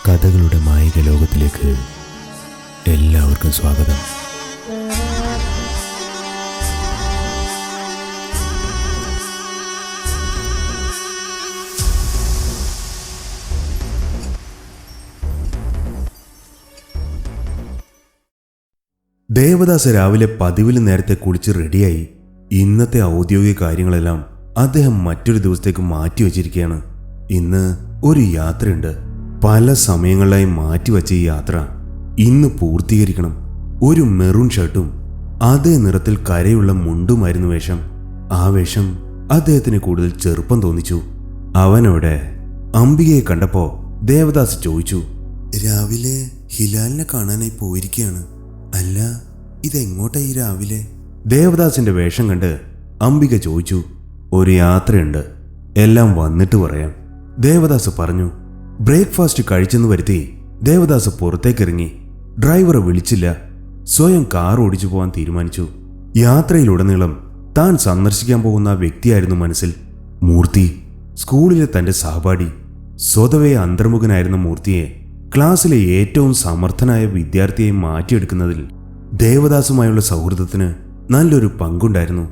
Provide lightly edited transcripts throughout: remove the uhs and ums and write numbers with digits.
കഥകളുടെ മായിക ലോകത്തിലേക്ക് എല്ലാവർക്കും സ്വാഗതം. ദേവദാസ് രാവിലെ പതിവിൽ നേരത്തെ കുളിച്ച് റെഡിയായി. ഇന്നത്തെ ഔദ്യോഗിക കാര്യങ്ങളെല്ലാം അദ്ദേഹം മറ്റൊരു ദിവസത്തേക്ക് മാറ്റിവെച്ചിരിക്കുകയാണ്. ഇന്ന് ഒരു യാത്രയുണ്ട്. പല സമയങ്ങളിലായി മാറ്റിവെച്ച ഈ യാത്ര ഇന്ന് പൂർത്തീകരിക്കണം. ഒരു മെറൂൺ ഷർട്ടും അതേ നിറത്തിൽ കരയുള്ള മുണ്ടുമായിരുന്നു വേഷം. ആ വേഷം അദ്ദേഹത്തിന് കൂടുതൽ ചെറുപ്പം തോന്നിച്ചു. അവനോടെ അംബികയെ കണ്ടപ്പോ ദേവദാസ് ചോദിച്ചു, രാവിലെ ഹിലാലിനെ കാണാനായി പോയിരിക്കുകയാണ്. അല്ല, ഇതെങ്ങോട്ടാ ഈ രാവിലെ? ദേവദാസിന്റെ വേഷം കണ്ട് അംബിക ചോദിച്ചു. ഒരു യാത്രയുണ്ട്, എല്ലാം വന്നിട്ട് പറയാം, ദേവദാസ് പറഞ്ഞു. ബ്രേക്ക്ഫാസ്റ്റ് കഴിച്ചെന്ന് വരുത്തി ദേവദാസ് പുറത്തേക്കിറങ്ങി. ഡ്രൈവറെ വിളിച്ചില്ല. സ്വയം കാർ ഓടിച്ചു പോകാൻ തീരുമാനിച്ചു. യാത്രയിലുടനീളം താൻ സന്ദർശിക്കാൻ പോകുന്ന വ്യക്തിയായിരുന്നു മനസ്സിൽ. മൂർത്തി, സ്കൂളിലെ തന്റെ സഹപാഠി. സ്വതവേ അന്തർമുഖനായിരുന്ന മൂർത്തിയെ ക്ലാസ്സിലെ ഏറ്റവും സമർത്ഥനായ വിദ്യാർത്ഥിയെ മാറ്റിയെടുക്കുന്നതിൽ ദേവദാസുമായുള്ള സൗഹൃദത്തിന് നല്ലൊരു പങ്കുണ്ടായിരുന്നു.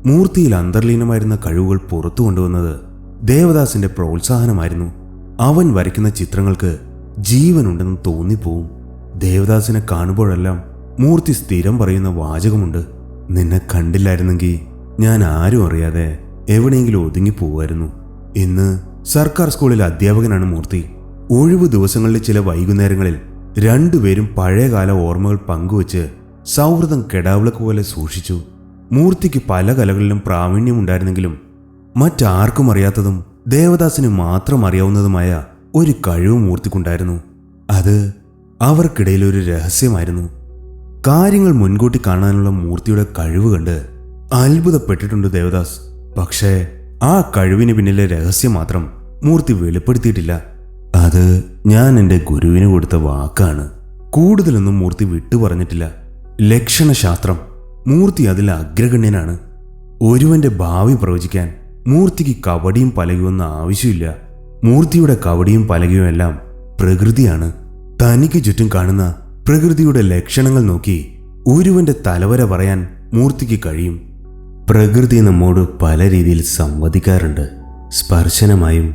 മൂർത്തിയിൽ അന്തർലീനമായിരുന്ന കഴിവുകൾ പുറത്തു കൊണ്ടുവന്നത് ദേവദാസിന്റെ പ്രോത്സാഹനമായിരുന്നു. അവൻ വരയ്ക്കുന്ന ചിത്രങ്ങൾക്ക് ജീവനുണ്ടെന്ന് തോന്നിപ്പോവും. ദേവദാസിനെ കാണുമ്പോഴെല്ലാം മൂർത്തി സ്ഥിരം പറയുന്ന വാചകമുണ്ട്, നിന്നെ കണ്ടില്ലായിരുന്നെങ്കിൽ ഞാൻ ആരും അറിയാതെ എവിടെയെങ്കിലും ഒതുങ്ങിപ്പോവായിരുന്നു. ഇന്ന് സർക്കാർ സ്കൂളിൽ അധ്യാപകനാണ് മൂർത്തി. ഒഴിവു ദിവസങ്ങളിലെ ചില വൈകുന്നേരങ്ങളിൽ രണ്ടുപേരും പഴയകാല ഓർമ്മകൾ പങ്കുവച്ച് സൗഹൃദം കെടാവിളക്ക് പോലെ സൂക്ഷിച്ചു. മൂർത്തിക്ക് പല കലകളിലും പ്രാവീണ്യമുണ്ടായിരുന്നെങ്കിലും മറ്റാർക്കും അറിയാത്തതും ദേവദാസിന് മാത്രം അറിയാവുന്നതുമായ ഒരു കഴിവ് മൂർത്തിക്കുണ്ടായിരുന്നു. അത് അവർക്കിടയിൽ ഒരു രഹസ്യമായിരുന്നു. കാര്യങ്ങൾ മുൻകൂട്ടി കാണാനുള്ള മൂർത്തിയുടെ കഴിവ് കണ്ട് അത്ഭുതപ്പെട്ടിട്ടുണ്ട് ദേവദാസ്. പക്ഷേ ആ കഴിവിന് പിന്നിലെ രഹസ്യം മാത്രം മൂർത്തി വെളിപ്പെടുത്തിയിട്ടില്ല. അത് ഞാൻ എൻ്റെ ഗുരുവിന് കൊടുത്ത വാക്കാണ്. കൂടുതലൊന്നും മൂർത്തി വിട്ടു പറഞ്ഞിട്ടില്ല. ലക്ഷണശാസ്ത്രം, മൂർത്തി അതിൽ അഗ്രഗണ്യനാണ്. ഒരുവന്റെ ഭാവി പ്രവചിക്കാൻ മൂർത്തിക്ക് കവടിയും പലകയൊന്നും ആവശ്യമില്ല. മൂർത്തിയുടെ കവടിയും പലകയും എല്ലാം പ്രകൃതിയാണ്. തനിക്ക് ചുറ്റും കാണുന്ന പ്രകൃതിയുടെ ലക്ഷണങ്ങൾ നോക്കി ഒരുവന്റെ തലവര പറയാൻ മൂർത്തിക്ക് കഴിയും. പ്രകൃതി നമ്മോട് പല രീതിയിൽ സംവദിക്കാറുണ്ട്. സ്പർശനമായും,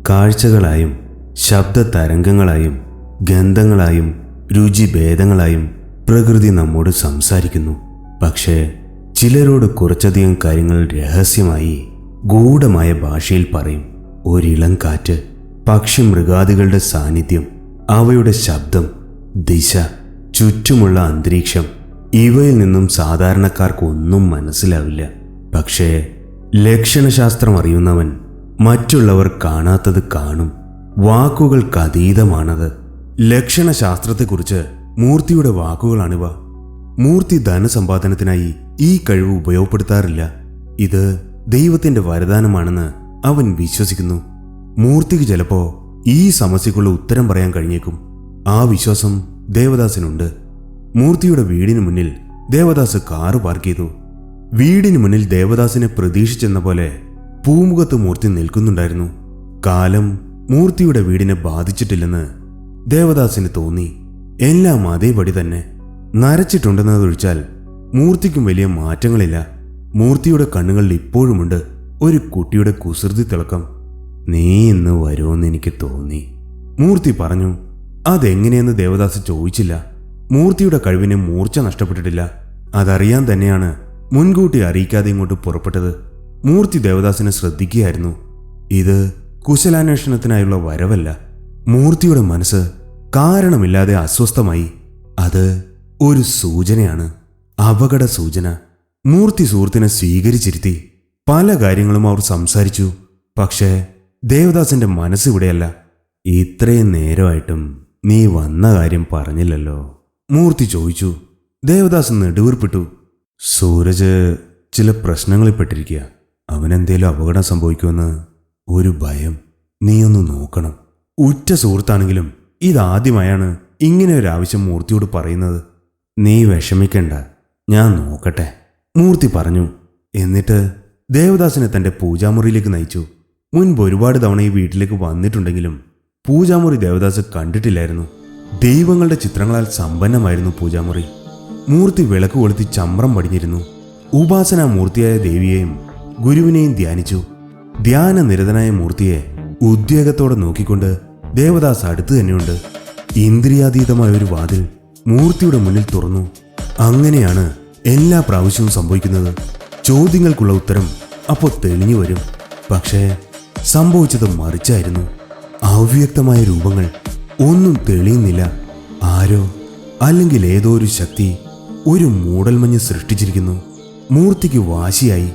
കാഴ്ചകളായും, ശബ്ദ തരംഗങ്ങളായും, ഗന്ധങ്ങളായും, രുചിഭേദങ്ങളായും പ്രകൃതി നമ്മോട് സംസാരിക്കുന്നു. പക്ഷേ ചിലരോട് കുറച്ചധികം കാര്യങ്ങൾ രഹസ്യമായി ഗൂഢമായ ഭാഷയിൽ പറയും. ഒരിളം കാറ്റ്, പക്ഷി മൃഗാദികളുടെ സാന്നിധ്യം, അവയുടെ ശബ്ദം, ദിശ, ചുറ്റുമുള്ള അന്തരീക്ഷം, ഇവയിൽ നിന്നും സാധാരണക്കാർക്കൊന്നും മനസ്സിലാവില്ല. പക്ഷേ ലക്ഷണശാസ്ത്രം അറിയുന്നവൻ മറ്റുള്ളവർ കാണാത്തത് കാണും. വാക്കുകൾക്കതീതമാണത്. ലക്ഷണശാസ്ത്രത്തെക്കുറിച്ച് മൂർത്തിയുടെ വാക്കുകളാണിവ. മൂർത്തി ധനസമ്പാദനത്തിനായി ഈ കഴിവ് ഉപയോഗപ്പെടുത്താറില്ല. ഇത് ദൈവത്തിന്റെ വരദാനമാണെന്ന് അവൻ വിശ്വസിക്കുന്നു. മൂർത്തിക്ക് ചിലപ്പോ ഈ സമസ്യക്കുള്ള ഉത്തരം പറയാൻ കഴിഞ്ഞേക്കും. ആ വിശ്വാസം ദേവദാസിനുണ്ട്. മൂർത്തിയുടെ വീടിന് മുന്നിൽ ദേവദാസ് കാറ് പാർക്ക് ചെയ്തു. വീടിന് മുന്നിൽ ദേവദാസിനെ പ്രതീക്ഷിച്ചെന്ന പോലെ പൂമുഖത്ത് മൂർത്തി നിൽക്കുന്നുണ്ടായിരുന്നു. കാലം മൂർത്തിയുടെ വീടിനെ ബാധിച്ചിട്ടില്ലെന്ന് ദേവദാസിന് തോന്നി. എല്ലാം അതേപടി തന്നെ. നരച്ചിട്ടുണ്ടെന്നതൊഴിച്ചാൽ മൂർത്തിക്കും വലിയ മാറ്റങ്ങളില്ല. മൂർത്തിയുടെ കണ്ണുകളിൽ ഇപ്പോഴുമുണ്ട് ഒരു കുട്ടിയുടെ കുസൃതി തിളക്കം. നീ ഇന്ന് വരുമെന്ന് എനിക്ക് തോന്നി, മൂർത്തി പറഞ്ഞു. അതെങ്ങനെയെന്ന് ദേവദാസ് ചോദിച്ചില്ല. മൂർത്തിയുടെ കഴിവിന് മൂർച്ച നഷ്ടപ്പെട്ടിട്ടില്ല. അതറിയാൻ തന്നെയാണ് മുൻകൂട്ടി അറിയിക്കാതെ ഇങ്ങോട്ട് പുറപ്പെട്ടത്. മൂർത്തി ദേവദാസിനെ ശ്രദ്ധിക്കുകയായിരുന്നു. ഇത് കുശലാന്വേഷണത്തിനായുള്ള വരവല്ല. മൂർത്തിയുടെ മനസ്സ് കാരണമില്ലാതെ അസ്വസ്ഥമായി. അത് ഒരു സൂചനയാണ്, അപകട സൂചന. മൂർത്തി സുഹൃത്തിനെ സ്വീകരിച്ചിരുത്തി. പല കാര്യങ്ങളും അവർ സംസാരിച്ചു. പക്ഷേ ദേവദാസിന്റെ മനസ്സിവിടെയല്ല. ഇത്രയും നേരമായിട്ടും നീ വന്ന കാര്യം പറഞ്ഞില്ലല്ലോ, മൂർത്തി ചോദിച്ചു. ദേവദാസ് നെടുവീർപ്പിട്ടു. സൂരജ് ചില പ്രശ്നങ്ങളിൽ പെട്ടിരിക്കുക. അവനെന്തേലും അപകടം സംഭവിക്കുമെന്ന് ഒരു ഭയം. നീയൊന്ന് നോക്കണം. ഉറ്റ സുഹൃത്താണെങ്കിലും ഇതാദ്യമായാണ് ഇങ്ങനെ ഒരു ആവശ്യം മൂർത്തിയോട് പറയുന്നത്. നീ വിഷമിക്കണ്ട, ഞാൻ നോക്കട്ടെ, മൂർത്തി പറഞ്ഞു. എന്നിട്ട് ദേവദാസിനെ തന്റെ പൂജാമുറിയിലേക്ക് നയിച്ചു. മുൻപ് ഒരുപാട് തവണ ഈ വീട്ടിലേക്ക് വന്നിട്ടുണ്ടെങ്കിലും പൂജാമുറി ദേവദാസ് കണ്ടിട്ടില്ലായിരുന്നു. ദൈവങ്ങളുടെ ചിത്രങ്ങളാൽ സമ്പന്നമായിരുന്നു പൂജാമുറി. മൂർത്തി വിളക്ക് കൊളുത്തി ചമ്രം പടിഞ്ഞിരുന്നു. ഉപാസനാ മൂർത്തിയായ ദേവിയെയും ഗുരുവിനെയും ധ്യാനിച്ചു. ധ്യാനനിരതനായ മൂർത്തിയെ ഉദ്വേഗത്തോടെ നോക്കിക്കൊണ്ട് ദേവദാസ് അടുത്ത് തന്നെയുണ്ട്. ഇന്ദ്രിയാതീതമായ ഒരു വാതിൽ മൂർത്തിയുടെ മുന്നിൽ തുറന്നു. അങ്ങനെയാണ് എല്ലാ പ്രാവശ്യവും സംഭവിക്കുന്നത്. ചോദ്യങ്ങൾക്കുള്ള ഉത്തരം അപ്പോൾ തെളിഞ്ഞു വരും. പക്ഷേ സംഭവിച്ചത് മറിച്ചായിരുന്നു. അവ്യക്തമായ രൂപങ്ങൾ, ഒന്നും തെളിയുന്നില്ല. ആരോ അല്ലെങ്കിൽ ഏതോ ഒരു ശക്തി ഒരു മൂടൽമഞ്ഞ് സൃഷ്ടിച്ചിരിക്കുന്നു. മൂർത്തിക്ക് വാശിയായി.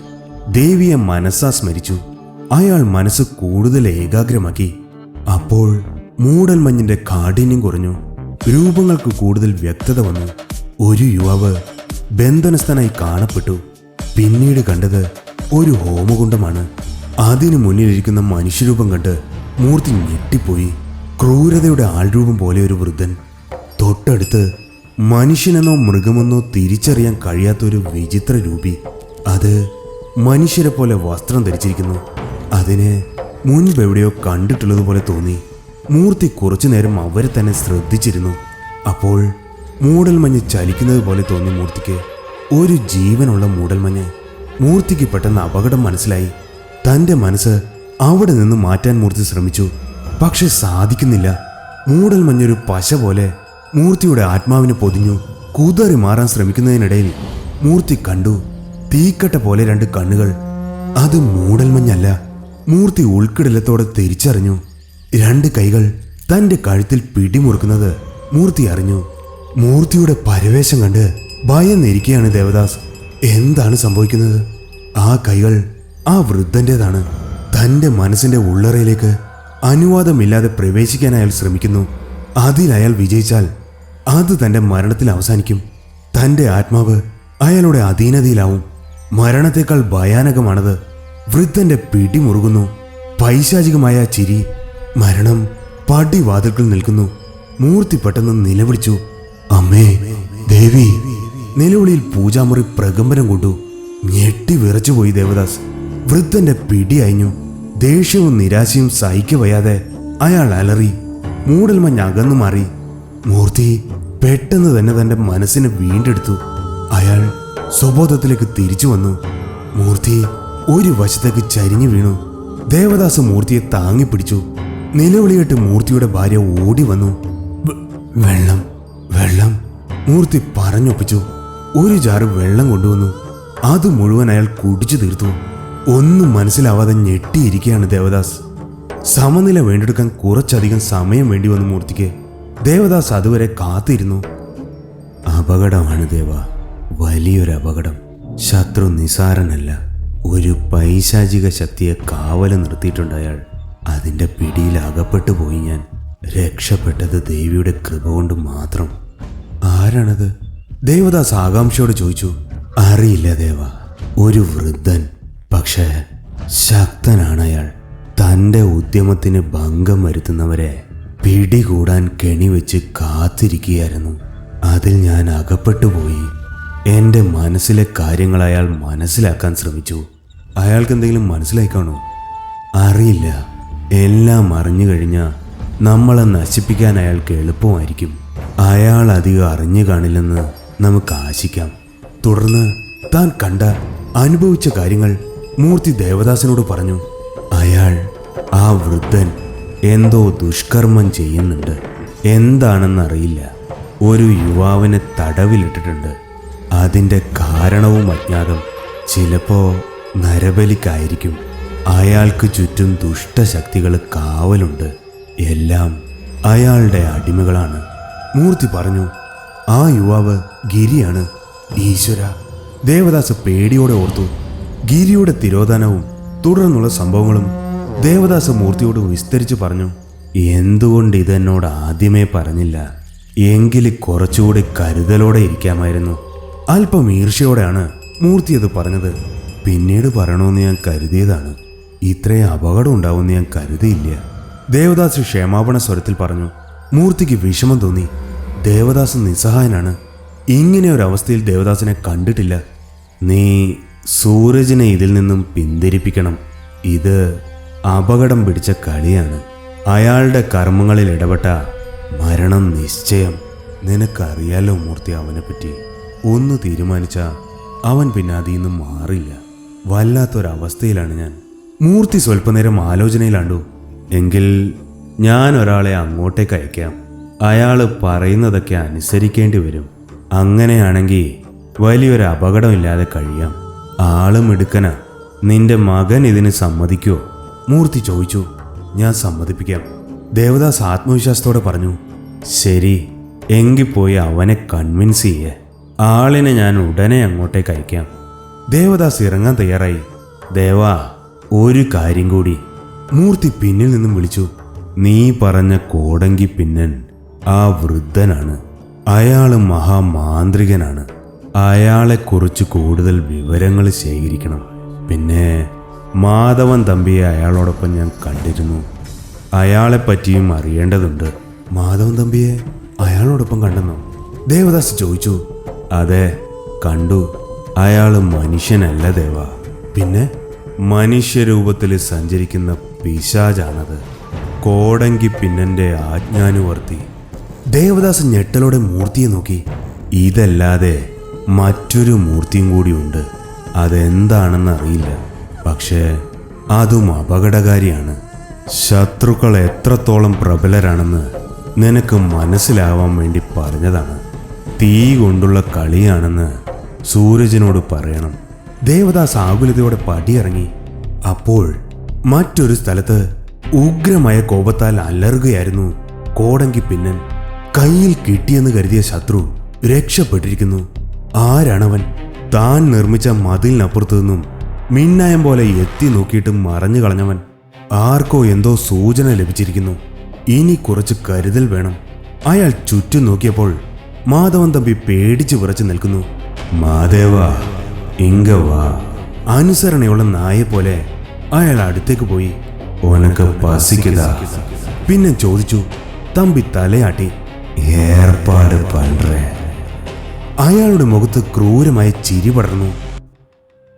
ദേവിയെ മനസ്സാ സ്മരിച്ചു. അയാൾ മനസ്സ് കൂടുതൽ ഏകാഗ്രമാക്കി. അപ്പോൾ മൂടൽമഞ്ഞിന്റെ കാഠിന്യം കുറഞ്ഞു. രൂപങ്ങൾക്ക് കൂടുതൽ വ്യക്തത വന്നു. ഒരു യുവാവ് ബന്ധനസ്ഥനായി കാണപ്പെട്ടു. പിന്നീട് കണ്ടത് ഒരു ഹോമകുണ്ഡമാണ്. അതിനു മുന്നിലിരിക്കുന്ന മനുഷ്യരൂപം കണ്ട് മൂർത്തി ഞെട്ടിപ്പോയി. ക്രൂരതയുടെ ആൾരൂപം പോലെ ഒരു വൃദ്ധൻ. തൊട്ടടുത്ത് മനുഷ്യനെന്നോ മൃഗമെന്നോ തിരിച്ചറിയാൻ കഴിയാത്തൊരു വിചിത്ര രൂപി. അത് മനുഷ്യരെ പോലെ വസ്ത്രം ധരിച്ചിരിക്കുന്നു. അതിനെ മുൻപെവിടെയോ കണ്ടിട്ടുള്ളതുപോലെ തോന്നി. മൂർത്തി കുറച്ചു നേരം അവരെ തന്നെ ശ്രദ്ധിച്ചിരുന്നു. അപ്പോൾ മൂടൽമഞ്ഞ് ചലിക്കുന്നത് പോലെ തോന്നി മൂർത്തിക്ക്. ഒരു ജീവനുള്ള മൂടൽമഞ്ഞ്. മൂർത്തിക്ക് പെട്ടെന്ന് അപകടം മനസ്സിലായി. തൻ്റെ മനസ്സ് അവിടെ നിന്ന് മാറ്റാൻ മൂർത്തി ശ്രമിച്ചു. പക്ഷെ സാധിക്കുന്നില്ല. മൂടൽമഞ്ഞൊരു പശ പോലെ മൂർത്തിയുടെ ആത്മാവിനെ പൊതിഞ്ഞു. കുതറി മാറാൻ ശ്രമിക്കുന്നതിനിടയിൽ മൂർത്തി കണ്ടു തീക്കട്ട പോലെ രണ്ട് കണ്ണുകൾ. അത് മൂടൽമഞ്ഞല്ല. മൂർത്തി ഉൾക്കിടലത്തോടെ തിരിച്ചറിഞ്ഞു. രണ്ട് കൈകൾ തൻ്റെ കഴുത്തിൽ പിടിമുറുക്കുന്നത് മൂർത്തി അറിഞ്ഞു. മൂർത്തിയുടെ പരവേശം കണ്ട് ഭയന്നിരിക്കുകയാണ് ദേവദാസ്. എന്താണ് സംഭവിക്കുന്നത്? ആ കൈകൾ ആ വൃദ്ധൻ്റെതാണ്. തൻ്റെ മനസ്സിന്റെ ഉള്ളറയിലേക്ക് അനുവാദമില്ലാതെ പ്രവേശിക്കാൻ അയാൾ ശ്രമിക്കുന്നു. അതിൽ അയാൾ വിജയിച്ചാൽ അത് തൻ്റെ മരണത്തിൽ അവസാനിക്കും. തൻ്റെ ആത്മാവ് അയാളുടെ അധീനതയിലാവും. മരണത്തെക്കാൾ ഭയാനകമാണത്. വൃദ്ധന്റെ പിടിമുറുകുന്നു. പൈശാചികമായ ചിരി. മരണം പടിവാതിൽക്കൽ നിൽക്കുന്നു. മൂർത്തി പെട്ടെന്ന് നിലവിളിച്ചു, അമ്മേ, ദേവി. നിലവിളിയിൽ പൂജാമുറി പ്രകമ്പനം കൊണ്ടു. ഞെട്ടി വിറച്ചുപോയി ദേവദാസ്. വൃദ്ധന്റെ പിടി അയഞ്ഞു. ദേഷ്യവും നിരാശയും സഹിക്കവയ്യാതെ അയാൾ അലറി. മൂടൽമഞ്ഞ് അകന്നു മാറി. മൂർത്തി പെട്ടെന്ന് തന്നെ തന്റെ മനസ്സിനെ വീണ്ടെടുത്തു. അയാൾ സ്വബോധത്തിലേക്ക് തിരിച്ചു വന്നു. മൂർത്തി ഒരു വശത്തേക്ക് ചരിഞ്ഞു വീണു. ദേവദാസ് മൂർത്തിയെ താങ്ങിപ്പിടിച്ചു. നിലവിളിയിട്ട് മൂർത്തിയുടെ ഭാര്യ ഓടി വന്നു. വെള്ളം, വെള്ളം, മൂർത്തി പറഞ്ഞൊപ്പിച്ചു. ഒരു ജാറ് വെള്ളം കൊണ്ടുവന്നു. അത് മുഴുവൻ അയാൾ കുടിച്ചു തീർത്തു. ഒന്നും മനസ്സിലാവാതെ ഞെട്ടിയിരിക്കുകയാണ് ദേവദാസ്. സമനില വീണ്ടെടുക്കാൻ കുറച്ചധികം സമയം വേണ്ടി വന്നു മൂർത്തിക്ക്. ദേവദാസ് അതുവരെ കാത്തിരുന്നു. അപകടമാണ് ദേവ, വലിയൊരു അപകടം. ശത്രു നിസാരനല്ല. ഒരു പൈശാചിക ശക്തിയെ കാവല് നിർത്തിയിട്ടുണ്ട് അയാൾ. അതിൻ്റെ പിടിയിൽ അകപ്പെട്ടു പോയി ഞാൻ. രക്ഷപ്പെട്ടത് ദേവിയുടെ കൃപ കൊണ്ട് മാത്രം. ആരാണത്? ദേവദാസ് ആകാംക്ഷയോട് ചോദിച്ചു. അറിയില്ല ദേവ, ഒരു വൃദ്ധൻ. പക്ഷേ ശക്തനാണ് അയാൾ. തൻ്റെ ഉദ്യമത്തിന് ഭംഗം വരുത്തുന്നവരെ പിടികൂടാൻ കെണിവെച്ച് കാത്തിരിക്കുകയായിരുന്നു. അതിൽ ഞാൻ അകപ്പെട്ടു പോയി. എൻ്റെ മനസ്സിലെ കാര്യങ്ങൾ അയാൾ മനസ്സിലാക്കാൻ ശ്രമിച്ചു. അയാൾക്ക് എന്തെങ്കിലും മനസ്സിലായിക്കാണോ? അറിയില്ല. എല്ലാം അറിഞ്ഞു കഴിഞ്ഞാൽ നമ്മളെ നശിപ്പിക്കാൻ അയാൾക്ക് എളുപ്പമായിരിക്കും. അയാൾ അധികം അറിഞ്ഞു കാണില്ലെന്ന് നമുക്ക് ആശിക്കാം. തുടർന്ന് താൻ കണ്ട അനുഭവിച്ച കാര്യങ്ങൾ മൂർത്തി ദേവദാസിനോട് പറഞ്ഞു. അയാൾ, ആ വൃദ്ധൻ എന്തോ ദുഷ്കർമ്മം ചെയ്യുന്നുണ്ട്. എന്താണെന്നറിയില്ല. ഒരു യുവാവിനെ തടവിലിട്ടിട്ടുണ്ട്. അതിൻ്റെ കാരണവും അജ്ഞാതം. ചിലപ്പോൾ നരബലിക്കായിരിക്കും. അയാൾക്ക് ചുറ്റും ദുഷ്ടശക്തികൾ കാവലുണ്ട്. എല്ലാം അയാളുടെ അടിമകളാണ്. മൂർത്തി പറഞ്ഞു. ആ യുവാവ് ഗിരിയാണ്. ഈശ്വര! ദേവദാസ് പേടിയോടെ ഓർത്തു. ഗിരിയുടെ തിരോധാനവും തുടർന്നുള്ള സംഭവങ്ങളും ദേവദാസ് മൂർത്തിയോട് വിസ്തരിച്ച് പറഞ്ഞു. എന്തുകൊണ്ട് ഇതെന്നോട് ആദ്യമേ പറഞ്ഞില്ല? എങ്കിൽ കുറച്ചുകൂടി കരുതലോടെ ഇരിക്കാമായിരുന്നു. അല്പം ഈർഷ്യയോടെയാണ് മൂർത്തി അത് പറഞ്ഞത്. പിന്നീട് പറയണമെന്ന് ഞാൻ കരുതിയതാണ്. ഇത്രയും അപകടം ഉണ്ടാവുമെന്ന് ഞാൻ കരുതിയില്ല. ദേവദാസ് ക്ഷമാപണ സ്വരത്തിൽ പറഞ്ഞു. മൂർത്തിക്ക് വിഷമം തോന്നി. ദേവദാസ് നിസ്സഹായനാണ്. ഇങ്ങനെ ഒരവസ്ഥയിൽ ദേവദാസിനെ കണ്ടിട്ടില്ല. നീ സൂരജിനെ ഇതിൽ നിന്നും പിന്തിരിപ്പിക്കണം. ഇത് അപകടം പിടിച്ച കളിയാണ്. അയാളുടെ കർമ്മങ്ങളിൽ ഇടപെട്ട മരണം നിശ്ചയം. നിനക്കറിയാലോ മൂർത്തി, അവനെപ്പറ്റി ഒന്ന് തീരുമാനിച്ച അവൻ പിന്നെ അതിൽ നിന്ന് മാറില്ല. വല്ലാത്തൊരവസ്ഥയിലാണ് ഞാൻ. മൂർത്തി സ്വല്പനേരം ആലോചനയിലാണ്ടു. എങ്കിൽ ഞാൻ ഒരാളെ അങ്ങോട്ടേക്ക് അയക്കാം. അയാൾ പറയുന്നതൊക്കെ അനുസരിക്കേണ്ടി വരും. അങ്ങനെയാണെങ്കിൽ വലിയൊരു അപകടമില്ലാതെ കഴിയാം. ആളും എടുക്കനാ. നിന്റെ മകൻ ഇതിന് സമ്മതിക്കുമോ? മൂർത്തി ചോദിച്ചു. ഞാൻ സമ്മതിപ്പിക്കാം, ദേവദാസ് ആത്മവിശ്വാസത്തോടെ പറഞ്ഞു. ശരി, എങ്കിൽ പോയി അവനെ കൺവിൻസ് ചെയ്യേ. ആളിനെ ഞാൻ ഉടനെ അങ്ങോട്ടേക്ക് അയക്കാം. ദേവദാസ് ഇറങ്ങാൻ തയ്യാറായി. ദേവാ, ഒരു കാര്യം കൂടി, മൂർത്തി പിന്നിൽ നിന്നും വിളിച്ചു. നീ പറഞ്ഞ കോടങ്കി പിന്നൻ ആ വൃദ്ധനാണ്. അയാള് മഹാമാന്ത്രികനാണ്. അയാളെക്കുറിച്ച് കൂടുതൽ വിവരങ്ങൾ ശേഖരിക്കണം. പിന്നെ മാധവൻ തമ്പിയെ അയാളോടൊപ്പം ഞാൻ കണ്ടിരുന്നു. അയാളെപ്പറ്റിയും അറിയേണ്ടതുണ്ട്. മാധവൻ തമ്പിയെ അയാളോടൊപ്പം കണ്ടെന്നോ? ദേവദാസ് ചോദിച്ചു. അതെ, കണ്ടു. അയാള് മനുഷ്യനല്ല ദേവ. പിന്നെ? മനുഷ്യരൂപത്തിൽ സഞ്ചരിക്കുന്ന പിശാചാണത്. കോടങ്കി പിന്നന്റെ ആജ്ഞാനുവർത്തി. ദേവദാസ് ഞെട്ടലോടെ മൂർത്തിയെ നോക്കി. ഇതല്ലാതെ മറ്റൊരു മൂർത്തിയും കൂടിയുണ്ട്. അതെന്താണെന്ന് അറിയില്ല. പക്ഷേ അതും അപകടകാരിയാണ്. ശത്രുക്കൾ എത്രത്തോളം പ്രബലരാണെന്ന് നിനക്ക് മനസ്സിലാവാൻ വേണ്ടി പറഞ്ഞതാണ്. തീ കൊണ്ടുള്ള കളിയാണെന്ന് സൂരജിനോട് പറയണം. ദേവദാസ് ആകുലതയോടെ പടിയിറങ്ങി. അപ്പോൾ മറ്റൊരു സ്ഥലത്ത് ഉഗ്രമായ കോപത്താൽ അലറുകയായിരുന്നു കോടങ്കി പിന്നൻ. കയ്യിൽ കിട്ടിയെന്ന് കരുതിയ ശത്രു രക്ഷപ്പെട്ടിരിക്കുന്നു. ആരാണവൻ? താൻ നിർമ്മിച്ച മതിലിനപ്പുറത്തു നിന്നും മിന്നായം പോലെ എത്തി നോക്കിയിട്ട് മറഞ്ഞു കളഞ്ഞവൻ. ആർക്കോ എന്തോ സൂചന ലഭിച്ചിരിക്കുന്നു. ഇനി കുറച്ച് കരുതൽ വേണം. അയാൾ ചുറ്റും നോക്കിയപ്പോൾ മാധവൻ തമ്പി പേടിച്ചു വിറച്ചു നിൽക്കുന്നു. മാധവ, ഇങ്ക വാ. അനുസരണയുള്ള നായെപ്പോലെ അയാൾ അടുത്തേക്ക് പോയി. ഉനക്ക് പസിക്കതാ? പിന്നെ ചോദിച്ചു. തമ്പി തലയാട്ടി. ഏർപ്പാട് പണ്ടേ. അയാളുടെ മുഖത്ത് ക്രൂരമായ ചിരി പടർന്നു.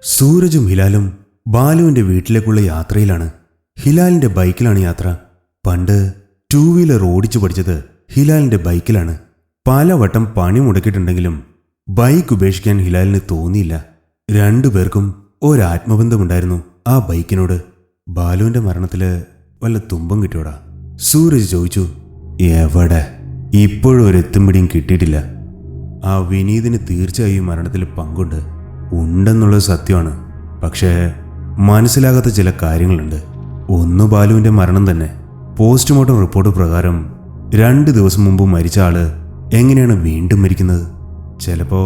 സൂരജും ഹിലാലും ബാലുവിന്റെ വീട്ടിലേക്കുള്ള യാത്രയിലാണ്. ഹിലാലിന്റെ ബൈക്കിലാണ് യാത്ര. പണ്ട് 2 വീലർ ഓടിച്ചു പഠിച്ചത് ഹിലാലിന്റെ ബൈക്കിലാണ്. പലവട്ടം പണി മുടക്കിയിട്ടുണ്ടെങ്കിലും ബൈക്ക് ഉപേക്ഷിക്കാൻ ഹിലാലിന് തോന്നിയില്ല. രണ്ടുപേർക്കും ഒരാത്മബന്ധമുണ്ടായിരുന്നു ആ ബൈക്കിനോട്. ബാലുവിന്റെ മരണത്തില് വല്ല തുമ്പം കിട്ടിയോടാ? സൂരജ് ചോദിച്ചു. എവിടെ? ഇപ്പോഴും ഒരു എത്തുംപിടിയും കിട്ടിയിട്ടില്ല. ആ വിനീതിന് തീർച്ചയായും മരണത്തിൽ പങ്കുണ്ട്. ഉണ്ടെന്നുള്ളത് സത്യമാണ്. പക്ഷേ മനസ്സിലാകാത്ത ചില കാര്യങ്ങളുണ്ട്. ഒന്ന് ബാലുവിന്റെ മരണം തന്നെ. പോസ്റ്റ്മോർട്ടം റിപ്പോർട്ട് പ്രകാരം 2 ദിവസം മുമ്പ് മരിച്ച ആള് എങ്ങനെയാണ് വീണ്ടും മരിക്കുന്നത്? ചിലപ്പോ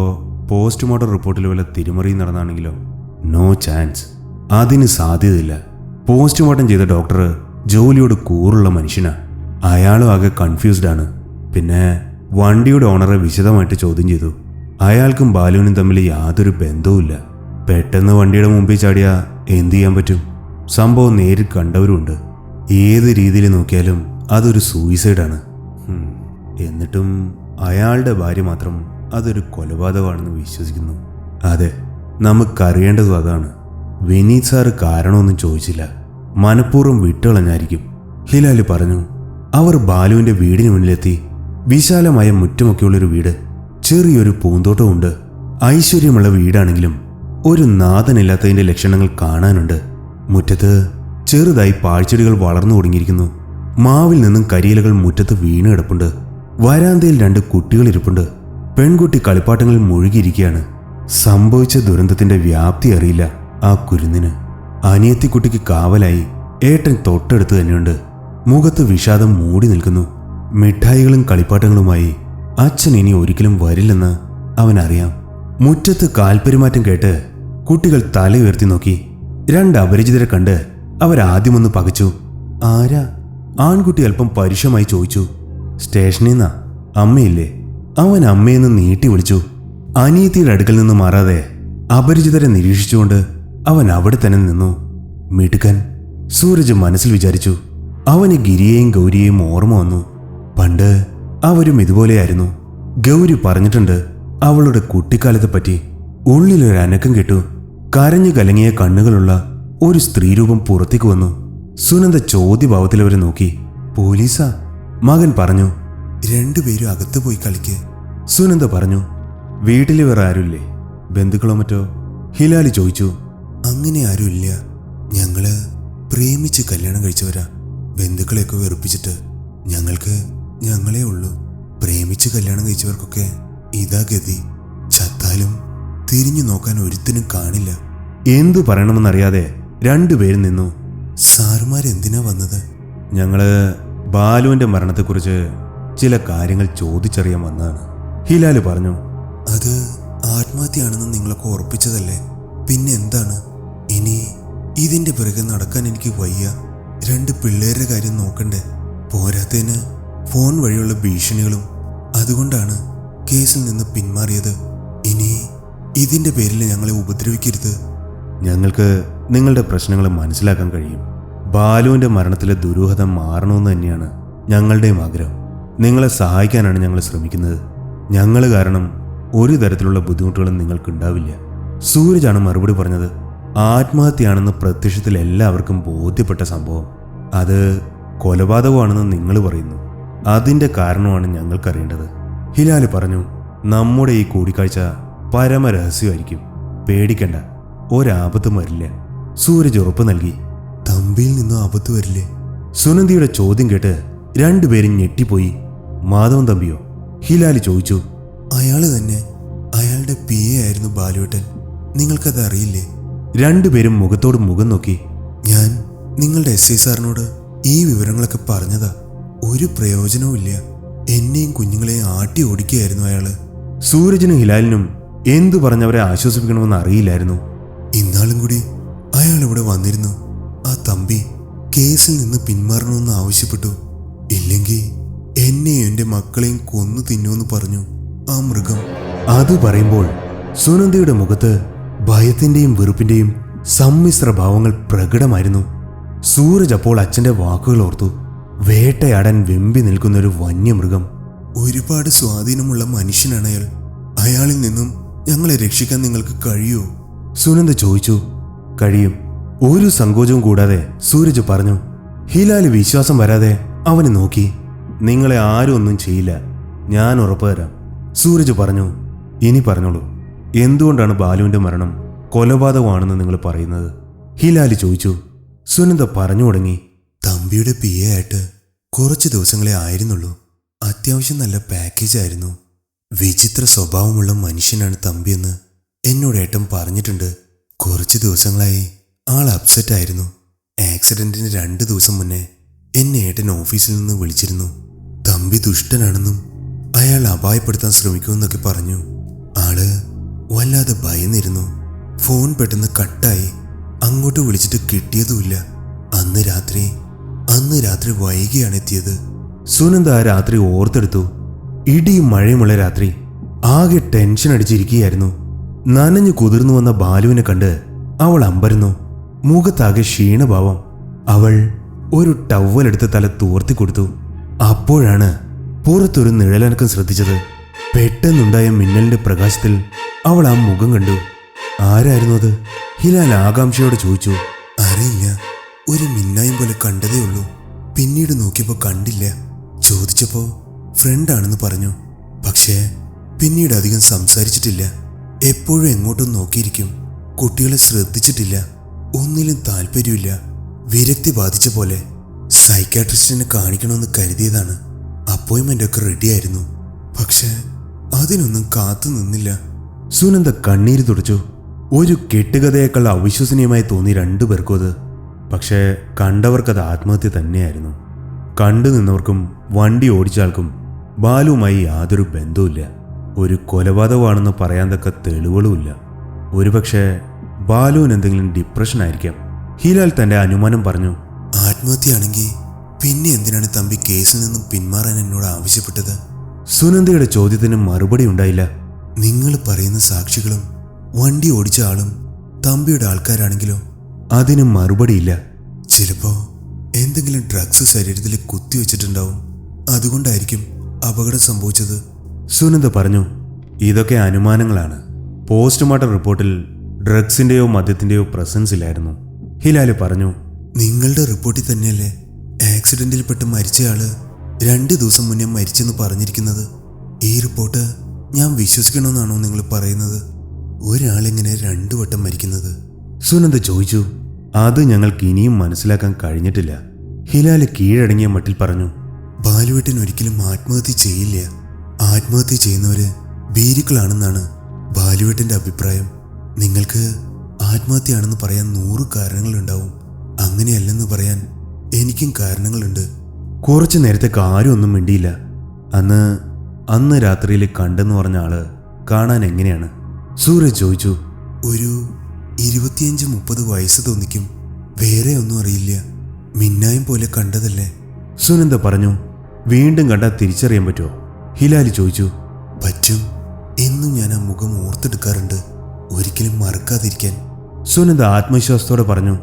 പോസ്റ്റ്മോർട്ടം റിപ്പോർട്ടിൽ വല്ല തിരിമറിയും നടന്നാണെങ്കിലോ? No chance. അതിന് സാധ്യതയില്ല. പോസ്റ്റ്മോർട്ടം ചെയ്ത ഡോക്ടർ ജോലിയോട് കൂറുള്ള മനുഷ്യനാ. അയാളും ആകെ കൺഫ്യൂസ്ഡ് ആണ്. പിന്നെ വണ്ടിയുടെ ഓണറെ വിശദമായിട്ട് ചോദ്യം ചെയ്തു. അയാൾക്കും ബാലുവിനും തമ്മിൽ യാതൊരു ബന്ധവുമില്ല. പെട്ടെന്ന് വണ്ടിയുടെ മുമ്പിൽ ചാടിയാ എന്തു ചെയ്യാൻ പറ്റും? സംഭവം നേരിൽ കണ്ടവരുമുണ്ട്. ഏത് രീതിയിൽ നോക്കിയാലും അതൊരു സൂയിസൈഡാണ്. എന്നിട്ടും അയാളുടെ ഭാര്യ മാത്രം അതൊരു കൊലപാതകമാണെന്ന് വിശ്വസിക്കുന്നു. അതെ, നമുക്കറിയേണ്ടതും അതാണ്. വിനീത് സാറ് കാരണമൊന്നും ചോദിച്ചില്ല. മനഃപൂർവ്വം വിട്ടുകളഞ്ഞായിരിക്കും. ഹിലാല് പറഞ്ഞു. അവർ ബാലുവിന്റെ വീടിന് മുന്നിലെത്തി. വിശാലമായ മുറ്റമൊക്കെയുള്ളൊരു വീട്. ചെറിയൊരു പൂന്തോട്ടമുണ്ട്. ഐശ്വര്യമുള്ള വീടാണെങ്കിലും ഒരു നാഥനില്ലാത്തതിന്റെ ലക്ഷണങ്ങൾ കാണാനുണ്ട്. മുറ്റത്ത് ചെറുതായി പാഴ്ചെടികൾ വളർന്നു തുടങ്ങിയിരിക്കുന്നു. മാവിൽ നിന്നും കരിയിലകൾ മുറ്റത്ത് വീണ് കിടപ്പുണ്ട്. വരാന്തയിൽ 2 കുട്ടികൾ ഇരിപ്പുണ്ട്. പെൺകുട്ടി കളിപ്പാട്ടങ്ങളിൽ മുഴുകിയിരിക്കുകയാണ്. സംഭവിച്ച ദുരന്തത്തിന്റെ വ്യാപ്തി അറിയില്ല ആ കുരുന്നിന്. അനിയത്തിക്കുട്ടിക്ക് കാവലായി ഏട്ടൻ തൊട്ടടുത്ത് തന്നെയുണ്ട്. മുഖത്ത് വിഷാദം മൂടി നിൽക്കുന്നു. മിഠായികളും കളിപ്പാട്ടങ്ങളുമായി അച്ഛൻ ഇനി ഒരിക്കലും വരില്ലെന്ന് അവനറിയാം. മുറ്റത്ത് കാൽപ്പെരുമാറ്റം കേട്ട് കുട്ടികൾ തല ഉയർത്തി നോക്കി. 2 അപരിചിതരെ കണ്ട് അവരാദ്യമൊന്ന് പകച്ചു. ആരാ? ആൺകുട്ടി അല്പം പരുഷമായി ചോദിച്ചു. സ്റ്റേഷനിൽ നിന്നാ. അമ്മയില്ലേ? അവൻ അമ്മയെന്ന് നീട്ടി വിളിച്ചു. അനിയത്തിയുടെ അടുക്കൽ നിന്ന് മാറാതെ അപരിചിതരെ നിരീക്ഷിച്ചുകൊണ്ട് അവൻ അവിടെ തന്നെ നിന്നു. മിടുക്കൻ, സൂരജ് മനസ്സിൽ വിചാരിച്ചു. അവന് ഗിരിയെയും ഗൗരിയെയും ഓർമ്മ വന്നു. പണ്ട് അവരും ഇതുപോലെയായിരുന്നു. ഗൗരി പറഞ്ഞിട്ടുണ്ട് അവളുടെ കുട്ടിക്കാലത്തെ പറ്റി. ഉള്ളിലൊരു അനക്കം കേട്ടു. കരഞ്ഞു കലങ്ങിയ കണ്ണുകളുള്ള ഒരു സ്ത്രീരൂപം പുറത്തേക്ക് വന്നു. സുനന്ദ ചോദ്യഭാവത്തിൽ അവരെ നോക്കി. പോലീസാ? മകൻ പറഞ്ഞു. രണ്ടുപേരും അകത്ത് പോയി കളിക്ക്. സുനന്ദ പറഞ്ഞു. വീട്ടിൽ വേറെ ആരുമില്ലേ? ബന്ധുക്കളോ മറ്റോ? ഹിലാൽ ചോദിച്ചു. അങ്ങനെ ആരുമില്ല. ഞങ്ങള് പ്രേമിച്ച് കല്യാണം കഴിച്ചവരാ. ബന്ധുക്കളെയൊക്കെ വെറുപ്പിച്ചിട്ട് ഞങ്ങളേ ഉള്ളൂ. പ്രേമിച്ച് കല്യാണം കഴിച്ചവർക്കൊക്കെ ഇതാ ഗതി. ചത്താലും തിരിഞ്ഞു നോക്കാൻ ഒരുത്തിനും കാണില്ല. എന്തു പറയണമെന്നറിയാതെ രണ്ടുപേരും നിന്നു. സാറുമാരെന്തിനാ വന്നത്? ഞങ്ങള് ബാലുവിന്റെ മരണത്തെക്കുറിച്ച് ചില കാര്യങ്ങൾ ചോദിച്ചറിയാൻ വന്നതാണ്, ഹിലാൽ പറഞ്ഞു. അത് ആത്മഹത്യയാണെന്ന് നിങ്ങളൊക്കെ ഉറപ്പിച്ചതല്ലേ? പിന്നെ എന്താണ്? ഇനി ഇതിന്റെ പിറകെ നടക്കാൻ എനിക്ക് വയ്യ. 2 പിള്ളേരുടെ കാര്യം നോക്കണ്ടേ? പോരാത്തതിന് ഫോൺ വഴിയുള്ള ഭീഷണികളും. അതുകൊണ്ടാണ് കേസിൽ നിന്ന് പിന്മാറിയത്. ഇനി ഇതിന്റെ പേരിൽ ഞങ്ങളെ ഉപദ്രവിക്കരുത്. ഞങ്ങൾക്ക് നിങ്ങളുടെ പ്രശ്നങ്ങൾ മനസ്സിലാക്കാൻ കഴിയും. ബാലുവിന്റെ മരണത്തിലെ ദുരൂഹത മാറണമെന്ന് തന്നെയാണ് ഞങ്ങളുടെയും ആഗ്രഹം. നിങ്ങളെ സഹായിക്കാനാണ് ഞങ്ങൾ ശ്രമിക്കുന്നത്. ഞങ്ങൾ കാരണം ഒരു തരത്തിലുള്ള ബുദ്ധിമുട്ടുകളും നിങ്ങൾക്കുണ്ടാവില്ല. സൂരജാണ് മറുപടി പറഞ്ഞത്. ആത്മഹത്യയാണെന്ന് പ്രത്യക്ഷത്തിൽ എല്ലാവർക്കും ബോധ്യപ്പെട്ട സംഭവം. അത് കൊലപാതകമാണെന്ന് നിങ്ങൾ പറയുന്നു. അതിൻ്റെ കാരണമാണ് ഞങ്ങൾക്കറിയേണ്ടത്, ഹിലാൽ പറഞ്ഞു. നമ്മുടെ ഈ കൂടിക്കാഴ്ച പരമരഹസ്യമായിരിക്കും. പേടിക്കണ്ട, ഒരാപത്തും വരില്ല, സൂരജ് ഉറപ്പ് നൽകി. തമ്പിയിൽ നിന്നും ആപത്ത് വരില്ലേ? സുനന്ദിയുടെ ചോദ്യം കേട്ട് രണ്ടുപേരും ഞെട്ടിപ്പോയി. മാധവൻ തമ്പിയോ? ഹിലാൽ ചോദിച്ചു. അയാള് തന്നെ. അയാളുടെ PA ആയിരുന്നു ബാലുവേട്ടൻ. നിങ്ങൾക്കത് അറിയില്ലേ? രണ്ടുപേരും മുഖത്തോട് മുഖം നോക്കി. ഞാൻ നിങ്ങളുടെ SI സാറിനോട് ഈ വിവരങ്ങളൊക്കെ പറഞ്ഞതാ. ഒരു പ്രയോജനവും ഇല്ല. എന്നെയും കുഞ്ഞുങ്ങളെയും ആട്ടി ഓടിക്കുകയായിരുന്നു അയാള്. സൂരജിനും ഹിലാലിനും എന്തു പറഞ്ഞവരെ ആശ്വസിപ്പിക്കണമെന്ന് അറിയില്ലായിരുന്നു. ഇന്നാളും കൂടി അയാൾ ഇവിടെ വന്നിരുന്നു. ആ തമ്പി കേസിൽ നിന്ന് പിന്മാറണമെന്ന് ആവശ്യപ്പെട്ടു. ഇല്ലെങ്കിൽ എന്നെയും എൻ്റെ മക്കളെയും കൊന്നു തിന്നുമെന്ന് പറഞ്ഞു ആ മൃഗം. അത് പറയുമ്പോൾ സുനന്ദയുടെ മുഖത്ത് ഭയത്തിന്റെയും വെറുപ്പിന്റെയും സമ്മിശ്ര ഭാവങ്ങൾ പ്രകടമായിരുന്നു. സൂരജ് അപ്പോൾ അച്ഛന്റെ വാക്കുകൾ ഓർത്തു. വേട്ടയാടാൻ വെമ്പി നിൽക്കുന്ന ഒരു വന്യമൃഗം. ഒരുപാട് സ്വാധീനമുള്ള മനുഷ്യനാണ് അയാൾ. അയാളിൽ നിന്നും ഞങ്ങളെ രക്ഷിക്കാൻ നിങ്ങൾക്ക് കഴിയുമോ? സുനന്ദ ചോദിച്ചു. കഴിയും, ഒരു സങ്കോചവും കൂടാതെ സൂരജ് പറഞ്ഞു. ഹിലാൽ വിശ്വാസം വരാതെ അവനെ നോക്കി. നിങ്ങളെ ആരും ഒന്നും ചെയ്യില്ല, ഞാൻ ഉറപ്പു തരാം, സൂരജ് പറഞ്ഞു. ഇനി പറഞ്ഞോളൂ, എന്തുകൊണ്ടാണ് ബാലുവിന്റെ മരണം കൊലപാതകമാണെന്ന് നിങ്ങൾ പറയുന്നത്? ഹിലാൽ ചോദിച്ചു. സുനന്ദ പറഞ്ഞു തുടങ്ങി. തമ്പിയുടെ PA ആയിട്ട് കുറച്ച് ദിവസങ്ങളെ ആയിരുന്നുള്ളൂ. അത്യാവശ്യം നല്ല പാക്കേജ് ആയിരുന്നു. വിചിത്ര സ്വഭാവമുള്ള മനുഷ്യനാണ് തമ്പിയെന്ന് എന്നോട് ഏട്ടൻ പറഞ്ഞിട്ടുണ്ട്. കുറച്ച് ദിവസങ്ങളായി ആൾ അപ്സെറ്റ് ആയിരുന്നു. ആക്സിഡന്റിന് 2 ദിവസം മുന്നേ എന്നെ ഏട്ടൻ ഓഫീസിൽ നിന്ന് വിളിച്ചിരുന്നു. തമ്പി ദുഷ്ടനാണെന്നും അയാൾ അപായപ്പെടുത്താൻ ശ്രമിക്കുമെന്നൊക്കെ പറഞ്ഞു. ആള് വല്ലാതെ ഭയന്നിരുന്നു. ഫോൺ പെട്ടെന്ന് കട്ടായി. അങ്ങോട്ട് വിളിച്ചിട്ട് കിട്ടിയതുമില്ല. അന്ന് രാത്രി വൈകിയാണ് എത്തിയത്. സുനന്ദ ആ രാത്രി ഓർത്തെടുത്തു. ഇടിയും മഴയുമുള്ള രാത്രി. ആകെ ടെൻഷൻ അടിച്ചിരിക്കുകയായിരുന്നു. നനഞ്ഞു കുതിർന്നു വന്ന ബാലുവിനെ കണ്ട് അവൾ അമ്പരന്നു. മുഖത്താകെ ക്ഷീണഭാവം. അവൾ ഒരു ടവലെടുത്ത് തല തോർത്തി കൊടുത്തു. അപ്പോഴാണ് പുറത്തൊരു നിഴലനക്കം ശ്രദ്ധിച്ചത്. പെട്ടെന്നുണ്ടായ മിന്നലിന്റെ പ്രകാശത്തിൽ അവൾ ആ മുഖം കണ്ടു. ആരായിരുന്നു അത്? ഹിലാൽ ആകാംക്ഷയോടെ ചോദിച്ചു. അറിയില്ല, ഒരു മിന്നായം പോലെ കണ്ടതേ ഉള്ളൂ. പിന്നീട് നോക്കിയപ്പോൾ കണ്ടില്ല. ചോദിച്ചപ്പോൾ ഫ്രണ്ടാണെന്ന് പറഞ്ഞു. പക്ഷേ പിന്നീട് അധികം സംസാരിച്ചിട്ടില്ല. എപ്പോഴും എങ്ങോട്ടും നോക്കിയിരിക്കും. കുട്ടികളെ ശ്രദ്ധിച്ചിട്ടില്ല. ഒന്നിലും താല്പര്യമില്ല. വിരക്തി ബാധിച്ച പോലെ. സൈക്കാട്രിസ്റ്റിനെ കാണിക്കണമെന്ന് കരുതിയതാണ്. അപ്പോയിൻമെന്റ് ഒക്കെ റെഡിയായിരുന്നു. പക്ഷേ അതിനൊന്നും കാത്തു നിന്നില്ല. സുനന്ദ കണ്ണീര് തുടച്ചു. ഒരു കെട്ടുകഥയേക്കാൾ അവിശ്വസനീയമായി തോന്നി രണ്ടുപേർക്കും അത്. പക്ഷേ കണ്ടവർക്കത് ആത്മഹത്യ തന്നെയായിരുന്നു. കണ്ടു നിന്നവർക്കും വണ്ടി ഓടിച്ചാൾക്കും ബാലുവുമായി യാതൊരു ബന്ധവുമില്ല. ഒരു കൊലപാതകമാണെന്ന് പറയാൻ തക്ക തെളിവുകളുമില്ല. ഒരുപക്ഷെ ബാലുവിന് എന്തെങ്കിലും ഡിപ്രഷൻ ആയിരിക്കാം, ഹിലാൽ തന്റെ അനുമാനം പറഞ്ഞു. ആത്മഹത്യയാണെങ്കിൽ പിന്നെ എന്തിനാണ് തമ്പി കേസിൽ നിന്നും പിന്മാറാൻ എന്നോട് ആവശ്യപ്പെട്ടത്? സുനന്ദയുടെ ചോദ്യത്തിന് മറുപടി ഉണ്ടായില്ല. നിങ്ങൾ പറയുന്ന സാക്ഷികളും വണ്ടി ഓടിച്ച ആളും തമ്പിയുടെ ആൾക്കാരാണെങ്കിലോ? അതിന് മറുപടിയില്ല. ചിലപ്പോ എന്തെങ്കിലും ഡ്രഗ്സ് ശരീരത്തിൽ കുത്തിവെച്ചിട്ടുണ്ടാവും. അതുകൊണ്ടായിരിക്കും അപകടം സംഭവിച്ചത്, സുനന്ദ പറഞ്ഞു. ഇതൊക്കെ അനുമാനങ്ങളാണ്. പോസ്റ്റ്മോർട്ടം റിപ്പോർട്ടിൽ ഡ്രഗ്സിന്റെയോ മദ്യത്തിന്റെയോ പ്രസൻസ് ഇല്ലായിരുന്നു, ഹിലാൽ പറഞ്ഞു. നിങ്ങളുടെ റിപ്പോർട്ടിൽ തന്നെയല്ലേ ആക്സിഡന്റിൽപ്പെട്ട് മരിച്ചയാള് 2 ദിവസം മുന്നേ മരിച്ചെന്ന് പറഞ്ഞിരിക്കുന്നത്. ഈ റിപ്പോർട്ട് ഞാൻ വിശ്വസിക്കണമെന്നാണോ നിങ്ങൾ പറയുന്നത്? ഒരാളെങ്ങനെ 2 വട്ടം മരിക്കുന്നത്? സുനന്ദ ചോദിച്ചു. അത് ഞങ്ങൾക്ക് ഇനിയും മനസ്സിലാക്കാൻ കഴിഞ്ഞിട്ടില്ല. ഹിലാല് കീഴടങ്ങിയ മട്ടിൽ പറഞ്ഞു. ബാലുവേട്ടൻ ഒരിക്കലും ആത്മഹത്യ ചെയ്യില്ല. ആത്മഹത്യ ചെയ്യുന്നവര് ഭീരുക്കളാണെന്നാണ് ബാലുവേട്ടന്റെ അഭിപ്രായം. നിങ്ങൾക്ക് ആത്മഹത്യയാണെന്ന് പറയാൻ 100 കാരണങ്ങളുണ്ടാവും. അങ്ങനെയല്ലെന്ന് പറയാൻ എനിക്കും കാരണങ്ങളുണ്ട്. കുറച്ചു നേരത്തേക്ക് ആരും ഒന്നും മിണ്ടിയില്ല. അന്ന് രാത്രിയിൽ കണ്ടെന്ന് പറഞ്ഞ ആള് കാണാൻ എങ്ങനെയാണ്? സൂരജ് ചോദിച്ചു. ഒരു 25-30 വയസ്സ് തോന്നിക്കും. വേറെ ഒന്നും അറിയില്ല. മിന്നായം പോലെ കണ്ടതല്ലേ? സുനന്ദ പറഞ്ഞു. വീണ്ടും കണ്ടാൽ തിരിച്ചറിയാൻ പറ്റുമോ? ഹിലാല് ചോദിച്ചു. പറ്റും. എന്നും ഞാൻ ആ മുഖം ഓർത്തെടുക്കാറുണ്ട്, ഒരിക്കലും മറക്കാതിരിക്കാൻ. സുനന്ദ ആത്മവിശ്വാസത്തോടെ പറഞ്ഞു.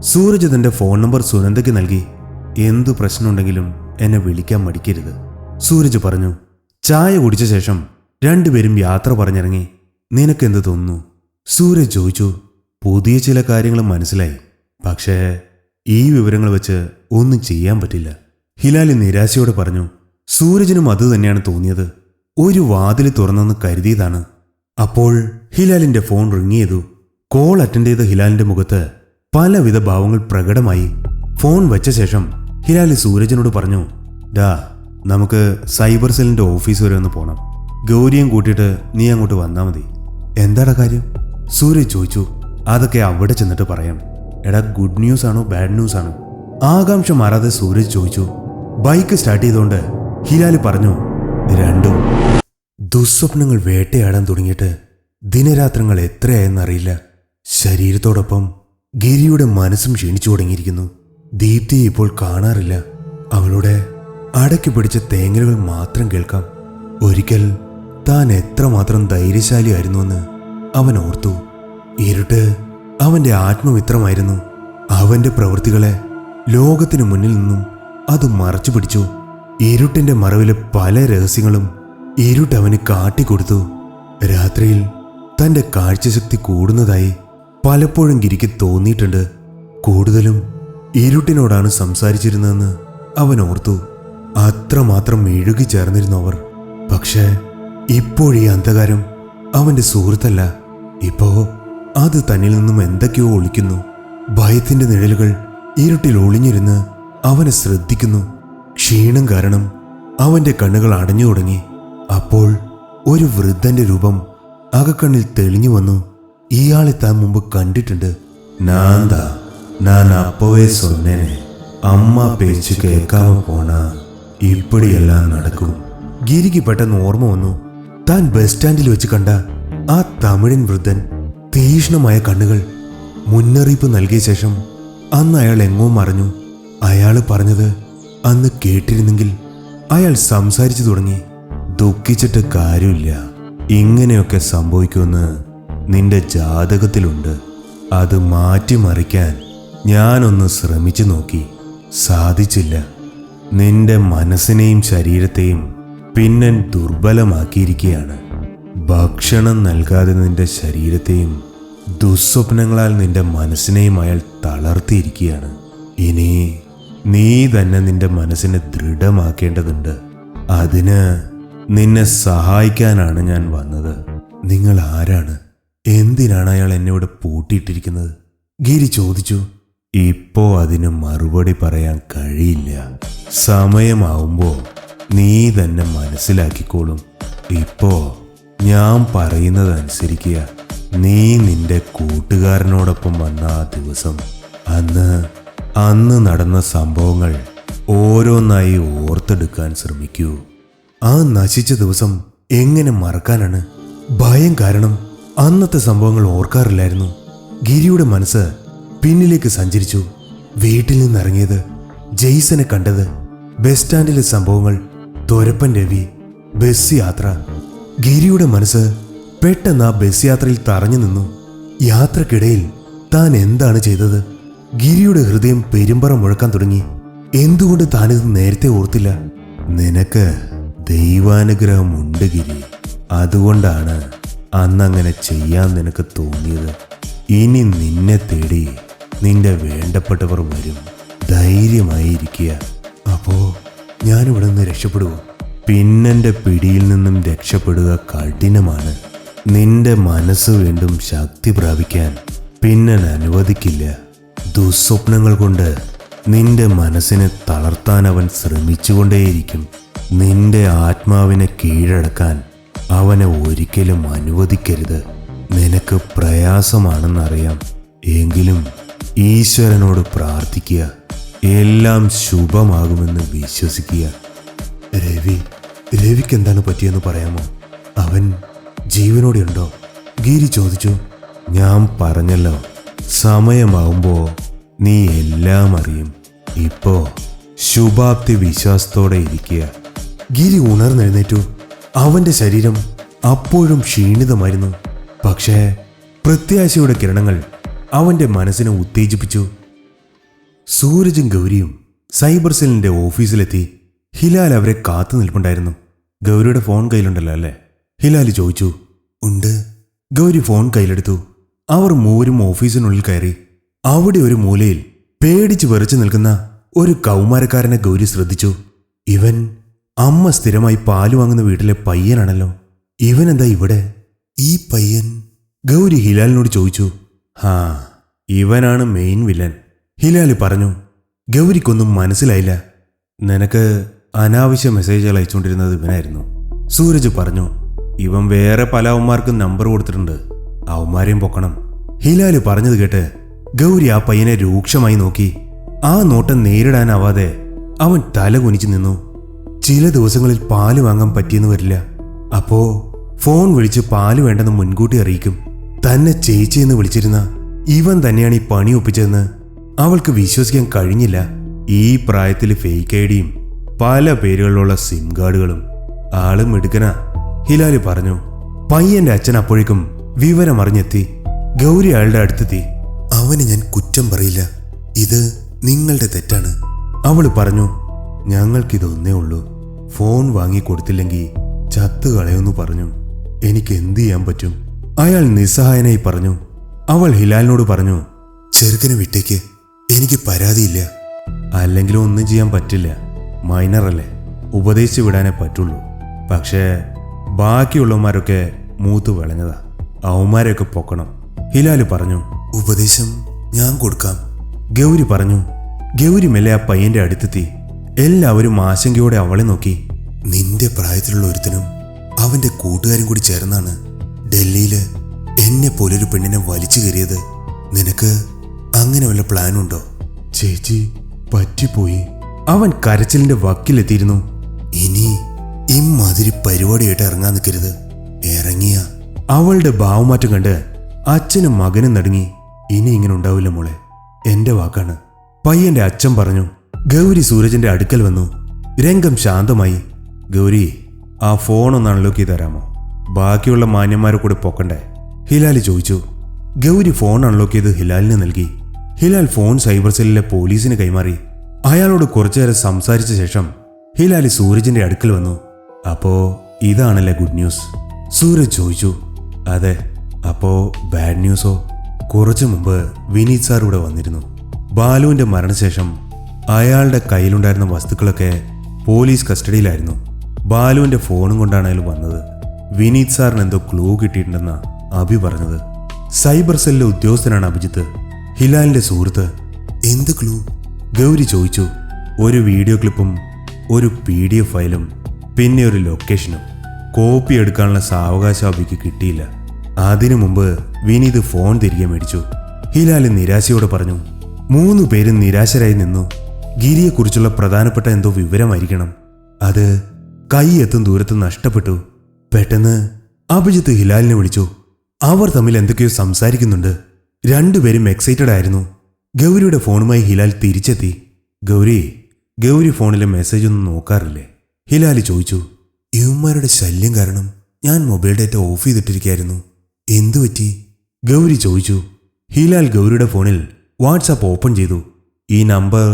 സൂരജ് തന്റെ ഫോൺ നമ്പർ സുനന്ദയ്ക്ക് നൽകി. എന്തു പ്രശ്നമുണ്ടെങ്കിലും എന്നെ വിളിക്കാൻ മടിക്കരുത്, സൂരജ് പറഞ്ഞു. ചായ കുടിച്ച ശേഷം രണ്ടുപേരും യാത്ര പറഞ്ഞിറങ്ങി. നിനക്കെന്ത് തോന്നുന്നു? സൂരജ് ചോദിച്ചു. പുതിയ ചില കാര്യങ്ങൾ മനസ്സിലായി, പക്ഷേ ഈ വിവരങ്ങൾ വെച്ച് ഒന്നും ചെയ്യാൻ പറ്റില്ല, ഹിലാലി നിരാശയോടെ പറഞ്ഞു. സൂരജിനും അത് തന്നെയാണ് തോന്നിയത്. ഒരു വാതിൽ തുറന്നെന്ന് കരുതിയതാണ്. അപ്പോൾ ഹിലാലിന്റെ ഫോൺ റിങ് ചെയ്തു. കോൾ അറ്റൻഡ് ചെയ്ത ഹിലാലിന്റെ മുഖത്ത് പലവിധ ഭാവങ്ങൾ പ്രകടമായി. ഫോൺ വെച്ച ശേഷം ഹിലാലി സൂരജിനോട് പറഞ്ഞു. ഡാ, നമുക്ക് സൈബർ സെല്ലിന്റെ ഓഫീസ് വരെ ഒന്ന് പോണം. ഗൗരിയും കൂട്ടിയിട്ട് നീ അങ്ങോട്ട് വന്നാൽ മതി. എന്താടാ കാര്യം? സൂരജ് ചോദിച്ചു. അതൊക്കെ അവിടെ ചെന്നിട്ട് പറയാം. എടാ, ഗുഡ് ന്യൂസ് ആണോ ബാഡ് ന്യൂസ് ആണോ? ആകാംക്ഷ മാറാതെ സൂരജ് ചോദിച്ചു. ബൈക്ക് സ്റ്റാർട്ട് ചെയ്തുകൊണ്ട് ഹിലാലി പറഞ്ഞു. രണ്ടും. ദുസ്വപ്നങ്ങൾ വേട്ടയാടാൻ തുടങ്ങിയിട്ട് ദിനരാത്രങ്ങൾ എത്രയായെന്നറിയില്ല. ശരീരത്തോടൊപ്പം ഗിരിയുടെ മനസ്സും ക്ഷീണിച്ചു തുടങ്ങിയിരിക്കുന്നു. ദീപ്തിയെ ഇപ്പോൾ കാണാറില്ല. അവളുടെ അടക്കി പിടിച്ച തേങ്ങലുകൾ മാത്രം കേൾക്കാം. ഒരിക്കൽ താൻ എത്രമാത്രം ധൈര്യശാലിയായിരുന്നുവെന്ന് അവൻ ഓർത്തു. ഇരുട്ട് അവന്റെ ആത്മമിത്രമായിരുന്നു. അവന്റെ പ്രവൃത്തികളെ ലോകത്തിനു മുന്നിൽ നിന്നും അത് മറച്ചു പിടിച്ചു. ഇരുട്ടിന്റെ മറവിലെ പല രഹസ്യങ്ങളും ഇരുട്ടവന് കാട്ടിക്കൊടുത്തു. രാത്രിയിൽ തന്റെ കാഴ്ചശക്തി കൂടുന്നതായി പലപ്പോഴും ഗിരിക്ക് തോന്നിയിട്ടുണ്ട്. കൂടുതലും ഇരുട്ടിനോടാണ് സംസാരിച്ചിരുന്നതെന്ന് അവൻ ഓർത്തു. അത്രമാത്രം ഇഴുകിച്ചേർന്നിരുന്നു അവർ. പക്ഷേ ഇപ്പോഴീ അന്ധകാരം അവന്റെ സുഹൃത്തല്ല. ഇപ്പോ അത് തന്നിൽ നിന്നും എന്തൊക്കെയോ ഒളിക്കുന്നു. ഭയത്തിന്റെ നിഴലുകൾ ഇരുട്ടിൽ ഒളിഞ്ഞിരുന്ന് അവനെ ശ്രദ്ധിക്കുന്നു. ക്ഷീണം കാരണം അവന്റെ കണ്ണുകൾ അടഞ്ഞു തുടങ്ങി. അപ്പോൾ ഒരു വൃദ്ധന്റെ രൂപം അകക്കണ്ണിൽ തെളിഞ്ഞു വന്നു. ഇയാളെ താൻ മുമ്പ് കണ്ടിട്ടുണ്ട്. ഞാൻ അപ്പോവേ സൊന്നേനെ അമ്മ പേച്ച് കേൾക്കാമ പോണാ ഇപ്പടിയെല്ലാം നടക്കും. ഗിരിക്ക് പെട്ടെന്ന് ഓർമ്മ വന്നു. താൻ ബസ് സ്റ്റാൻഡിൽ വെച്ച് കണ്ട ആ തമിഴൻ വൃദ്ധൻ. തീക്ഷ്ണമായ കണ്ണുകൾ. മുന്നറിയിപ്പ് നൽകിയ ശേഷം അന്ന് അയാൾ എങ്ങോ മറഞ്ഞു. അയാൾ പറഞ്ഞത് അന്ന് കേട്ടിരുന്നെങ്കിൽ. അയാൾ സംസാരിച്ചു തുടങ്ങി. ദുഃഖിച്ചിട്ട് കാര്യമില്ല, ഇങ്ങനെയൊക്കെ സംഭവിക്കുമെന്ന് നിന്റെ ജാതകത്തിലുണ്ട്. അത് മാറ്റിമറിക്കാൻ ഞാനൊന്ന് ശ്രമിച്ചു നോക്കി, സാധിച്ചില്ല. നിന്റെ മനസ്സിനെയും ശരീരത്തെയും പിന്നെ ദുർബലമാക്കിയിരിക്കുകയാണ്. ഭക്ഷണം നൽകാതെ നിന്റെ ശരീരത്തെയും ദുസ്വപ്നങ്ങളാൽ നിന്റെ മനസ്സിനെയും അയാൾ തളർത്തിയിരിക്കുകയാണ്. ഇനി നീ തന്നെ നിന്റെ മനസ്സിനെ ദൃഢമാക്കേണ്ടതുണ്ട്. അതിന് നിന്നെ സഹായിക്കാനാണ് ഞാൻ വന്നത്. നിങ്ങൾ ആരാണ്? എന്തിനാണ് അയാൾ എന്നെ ഇവിടെ പൂട്ടിയിട്ടിരിക്കുന്നത്? ഗിരി ചോദിച്ചു. ഇപ്പോ അതിന് മറുപടി പറയാൻ കഴിയില്ല. സമയമാവുമ്പോ നീ തന്നെ മനസ്സിലാക്കിക്കോളും. ഇപ്പോ ഞാൻ പറയുന്നതനുസരിക്കുക. നീ നിന്റെ കൂട്ടുകാരനോടൊപ്പം വന്ന ആ ദിവസം, അന്ന് നടന്ന സംഭവങ്ങൾ ഓരോന്നായി ഓർത്തെടുക്കാൻ ശ്രമിക്കൂ. ആ നശിച്ച ദിവസം എങ്ങനെ മറക്കാനാണ്? ഭയം കാരണം അന്നത്തെ സംഭവങ്ങൾ ഓർക്കാറില്ലായിരുന്നു. ഗിരിയുടെ മനസ്സ് പിന്നിലേക്ക് സഞ്ചരിച്ചു. വീട്ടിൽ നിന്നിറങ്ങിയത്, ജെയ്സനെ കണ്ടത്, ബസ് സ്റ്റാൻഡിലെ സംഭവങ്ങൾ, തൊരപ്പൻ രവി, ബസ് യാത്ര. ഗിരിയുടെ മനസ്സ് പെട്ടെന്ന് ആ ബസ് യാത്രയിൽ തറഞ്ഞു നിന്നു. യാത്രക്കിടയിൽ താൻ എന്താണ് ചെയ്തത്? ഗിരിയുടെ ഹൃദയം പെരുമ്പറ മുഴക്കാൻ തുടങ്ങി. എന്തുകൊണ്ട് താനിത് നേരത്തെ ഓർത്തില്ല? നിനക്ക് ദൈവാനുഗ്രഹമുണ്ട് ഗിരി. അതുകൊണ്ടാണ് അന്നങ്ങനെ ചെയ്യാൻ നിനക്ക് തോന്നിയത്. ഇനി നിന്നെ തേടി നിന്റെ വേണ്ടപ്പെട്ടവർ വരും. ധൈര്യമായിരിക്കുക. അപ്പോ ഞാനിവിടെ നിന്ന് രക്ഷപ്പെടുവോ? പിന്നെൻ്റെ പിടിയിൽ നിന്നും രക്ഷപ്പെടുക കഠിനമാണ്. നിന്റെ മനസ്സ് വീണ്ടും ശക്തി പ്രാപിക്കാൻ പിന്നെ അനുവദിക്കില്ല. ദുസ്വപ്നങ്ങൾ കൊണ്ട് നിന്റെ മനസ്സിനെ തളർത്താൻ അവൻ ശ്രമിച്ചുകൊണ്ടേയിരിക്കും. നിന്റെ ആത്മാവിനെ കീഴടക്കാൻ അവനെ ഒരിക്കലും അനുവദിക്കരുത്. നിനക്ക് പ്രയാസമാണെന്നറിയാം, എങ്കിലും ഈശ്വരനോട് പ്രാർത്ഥിക്കുക. എല്ലാം ശുഭമാകുമെന്ന് വിശ്വസിക്കുക. രവിക്ക് എന്താണ് പറ്റിയെന്ന് പറയാമോ? അവൻ ജീവനോടെ ഉണ്ടോ? ഗിരി ചോദിച്ചു. ഞാൻ പറഞ്ഞല്ലോ, സമയമാവുമ്പോൾ നീ എല്ലാം അറിയും. ഇപ്പോ ശുഭാപ്തി വിശ്വാസത്തോടെ ഇരിക്കുക. ഗിരി ഉണർന്നെഴുന്നേറ്റു. അവന്റെ ശരീരം അപ്പോഴും ക്ഷീണിതമായിരുന്നു. പക്ഷേ പ്രത്യാശയുടെ കിരണങ്ങൾ അവന്റെ മനസ്സിനെ ഉത്തേജിപ്പിച്ചു. സൂരജും ഗൗരിയും സൈബർ സെല്ലിന്റെ ഓഫീസിലെത്തി. ഹിലാൽ അവരെ കാത്തു നിൽപ്പുണ്ടായിരുന്നു. ഗൗരിയുടെ ഫോൺ കയ്യിലുണ്ടല്ലോ അല്ലേ? ഹിലാൽ ചോദിച്ചു. ഉണ്ട്. ഗൗരി ഫോൺ കയ്യിലെടുത്തു. അവർ മൂവരും ഓഫീസിനുള്ളിൽ കയറി. അവിടെ ഒരു മൂലയിൽ പേടിച്ച് വിറച്ചു നിൽക്കുന്ന ഒരു കൗമാരക്കാരനെ ഗൗരി ശ്രദ്ധിച്ചു. ഇവൻ അമ്മ സ്ഥിരമായി പാല് വാങ്ങുന്ന വീട്ടിലെ പയ്യനാണല്ലോ. ഇവനെന്താ ഇവിടെ? ഈ പയ്യൻ? ഗൗരി ഹിലാലിനോട് ചോദിച്ചു. ഇവനാണ് മെയിൻ വില്ലൻ, ഹിലാൽ പറഞ്ഞു. ഗൗരിക്കൊന്നും മനസ്സിലായില്ല. നിനക്ക് അനാവശ്യ മെസ്സേജുകൾ അയച്ചുകൊണ്ടിരുന്നത് ഇവനായിരുന്നു, സൂരജ് പറഞ്ഞു. ഇവൻ വേറെ പല അവന്മാർക്കും നമ്പർ കൊടുത്തിട്ടുണ്ട്, അവന്മാരെയും പൊക്കണം. ഹിലാൽ പറഞ്ഞത് കേട്ട് ഗൗരി ആ പയ്യനെ രൂക്ഷമായി നോക്കി. ആ നോട്ടം നേരിടാനാവാതെ അവൻ തല കുനിച്ചു നിന്നു. ചില ദിവസങ്ങളിൽ പാല് വാങ്ങാൻ പറ്റിയെന്ന് വരില്ല. അപ്പോ ഫോൺ വിളിച്ച് പാല് വേണ്ടെന്ന് മുൻകൂട്ടി അറിയിക്കും. തന്നെ ചേച്ചിയെന്ന് വിളിച്ചിരുന്ന ഇവൻ തന്നെയാണ് ഈ പണി ഒപ്പിച്ചതെന്ന് അവൾക്ക് വിശ്വസിക്കാൻ കഴിഞ്ഞില്ല. ഈ പ്രായത്തിൽ ഫേക്ക് ഐഡിയും പല പേരുകളിലുള്ള സിം കാർഡുകളും. ആളും എടുക്കനാ, ഹിലാല് പറഞ്ഞു. പയ്യന്റെ അച്ഛൻ അപ്പോഴേക്കും വിവരമറിഞ്ഞെത്തി. ഗൗരി അയാളുടെ അടുത്തെത്തി. അവന് ഞാൻ കുറ്റം പറയില്ല, ഇത് നിങ്ങളുടെ തെറ്റാണ്, അവള് പറഞ്ഞു. ഞങ്ങൾക്കിതൊന്നേ ഉള്ളൂ, ഫോൺ വാങ്ങിക്കൊടുത്തില്ലെങ്കിൽ ചത്തു കളയുമെന്ന് പറഞ്ഞു. എനിക്ക് എന്ത് ചെയ്യാൻ പറ്റും? അയാൾ നിസ്സഹായനായി പറഞ്ഞു. അവൾ ഹിലാലിനോട് പറഞ്ഞു. ചെറുക്കനെ വിട്ടേക്ക്, എനിക്ക് പരാതിയില്ല. അല്ലെങ്കിലും ഒന്നും ചെയ്യാൻ പറ്റില്ല, മൈനറല്ലേ, ഉപദേശിച്ചു വിടാനേ പറ്റുള്ളൂ. പക്ഷേ ബാക്കിയുള്ളവന്മാരൊക്കെ മൂത്ത് വിളഞ്ഞതാ, അവന്മാരെയൊക്കെ പൊക്കണം, ഹിലാല് പറഞ്ഞു. ഉപദേശം ഞാൻ കൊടുക്കാം, ഗൗരി പറഞ്ഞു. ഗൗരി മെല്ലെ ആ പയ്യന്റെ അടുത്തെത്തി. എല്ലാവരും ആശങ്കയോടെ അവളെ നോക്കി. നിന്റെ പ്രായത്തിലുള്ള ഒരുത്തനും അവന്റെ കൂട്ടുകാരും കൂടി ചേർന്നാണ് ഡൽഹിയില് എന്നെ പോലൊരു പെണ്ണിനെ വലിച്ചു കയറിയത്. നിനക്ക് അങ്ങനെ വല്ല പ്ലാനുണ്ടോ? ചേച്ചി പറ്റിപ്പോയി. അവൻ കരച്ചിലിന്റെ വക്കിലെത്തിയിരുന്നു. ഇനി ഇമ്മാതിരി പരിപാടിയായിട്ട് ഇറങ്ങാൻ നിൽക്കരുത്. ഇറങ്ങിയ അവളുടെ ഭാവമാറ്റം കണ്ട് അച്ഛനും മകനും നടുങ്ങി. ഇനി ഇങ്ങനെ ഉണ്ടാവില്ല മോളെ, എന്റെ വാക്കാണ്, പയ്യന്റെ അച്ഛൻ പറഞ്ഞു. ഗൗരി സൂരജിന്റെ അടുക്കൽ വന്നു. രംഗം ശാന്തമായി. ഗൗരി, ആ ഫോൺ ഒന്ന് അൺലോക്ക് ചെയ്ത് തരാമോ? ബാക്കിയുള്ള മാന്യന്മാരെ കൂടെ പൊക്കണ്ടേ, ഹിലാൽ ചോദിച്ചു. ഗൗരി ഫോൺ അൺലോക്ക് ചെയ്ത് ഹിലാലിന് നൽകി. ഹിലാൽ ഫോൺ സൈബർ സെല്ലിലെ പോലീസിന് കൈമാറി. അയാളോട് കുറച്ചുനേരം സംസാരിച്ച ശേഷം ഹിലാൽ സൂരജിന്റെ അടുക്കൽ വന്നു. അപ്പോ ഇതാണല്ലേ ഗുഡ് ന്യൂസ്, സൂരജ് ചോദിച്ചു. അതെ. അപ്പോ ബാഡ് ന്യൂസോ? കുറച്ചു മുമ്പ് വിനീത് സാർ ഇവിടെ വന്നിരുന്നു. ബാലുവിന്റെ മരണശേഷം അയാളുടെ കയ്യിലുണ്ടായിരുന്ന വസ്തുക്കളൊക്കെ പോലീസ് കസ്റ്റഡിയിലായിരുന്നു. ബാലുവിന്റെ ഫോണും കൊണ്ടാണ് അയാൾ വന്നത്. വിനീത് സാറിന് എന്തോ ക്ലൂ കിട്ടിയിട്ടുണ്ടെന്നാ അഭി പറഞ്ഞത്. സൈബർ സെല്ലിലെ ഉദ്യോഗസ്ഥനാണ് അഭിജിത്ത്, ഹിലാലിന്റെ സുഹൃത്ത്. എന്ത് ക്ലൂ? ഗൗരി ചോദിച്ചു. ഒരു വീഡിയോ ക്ലിപ്പും ഒരു PDF ഫയലും പിന്നെ ഒരു ലൊക്കേഷനും. കോപ്പി എടുക്കാനുള്ള സാവകാശം അഭിക്ക് കിട്ടിയില്ല. അതിനു മുമ്പ് വിനീത് ഫോൺ തിരികെ മേടിച്ചു, ഹിലാൽ നിരാശയോടെ പറഞ്ഞു. 3 പേരും നിരാശരായി നിന്നു. ഗിരിയെക്കുറിച്ചുള്ള പ്രധാനപ്പെട്ട എന്തോ വിവരമായിരിക്കണം. അത് കൈയെത്തും ദൂരത്ത് നഷ്ടപ്പെട്ടു. പെട്ടെന്ന് അഭിജിത്ത് ഹിലാലിനെ വിളിച്ചു. അവർ തമ്മിൽ എന്തൊക്കെയോ സംസാരിക്കുന്നുണ്ട്. 2 പേരും എക്സൈറ്റഡ് ആയിരുന്നു. ഗൗരിയുടെ ഫോണുമായി ഹിലാൽ തിരിച്ചെത്തി. ഗൗരി ഫോണിലെ മെസ്സേജ് ഒന്നും നോക്കാറില്ലേ, ഹിലാൽ ചോദിച്ചു. ഇവന്മാരുടെ ശല്യം കാരണം ഞാൻ മൊബൈൽ ഡാറ്റ ഓഫ് ചെയ്തിട്ടിരിക്കുകയായിരുന്നു. എന്തു പറ്റി? ഗൗരി ചോദിച്ചു. ഹിലാൽ ഗൗരിയുടെ ഫോണിൽ വാട്സാപ്പ് ഓപ്പൺ ചെയ്തു. ഈ നമ്പർ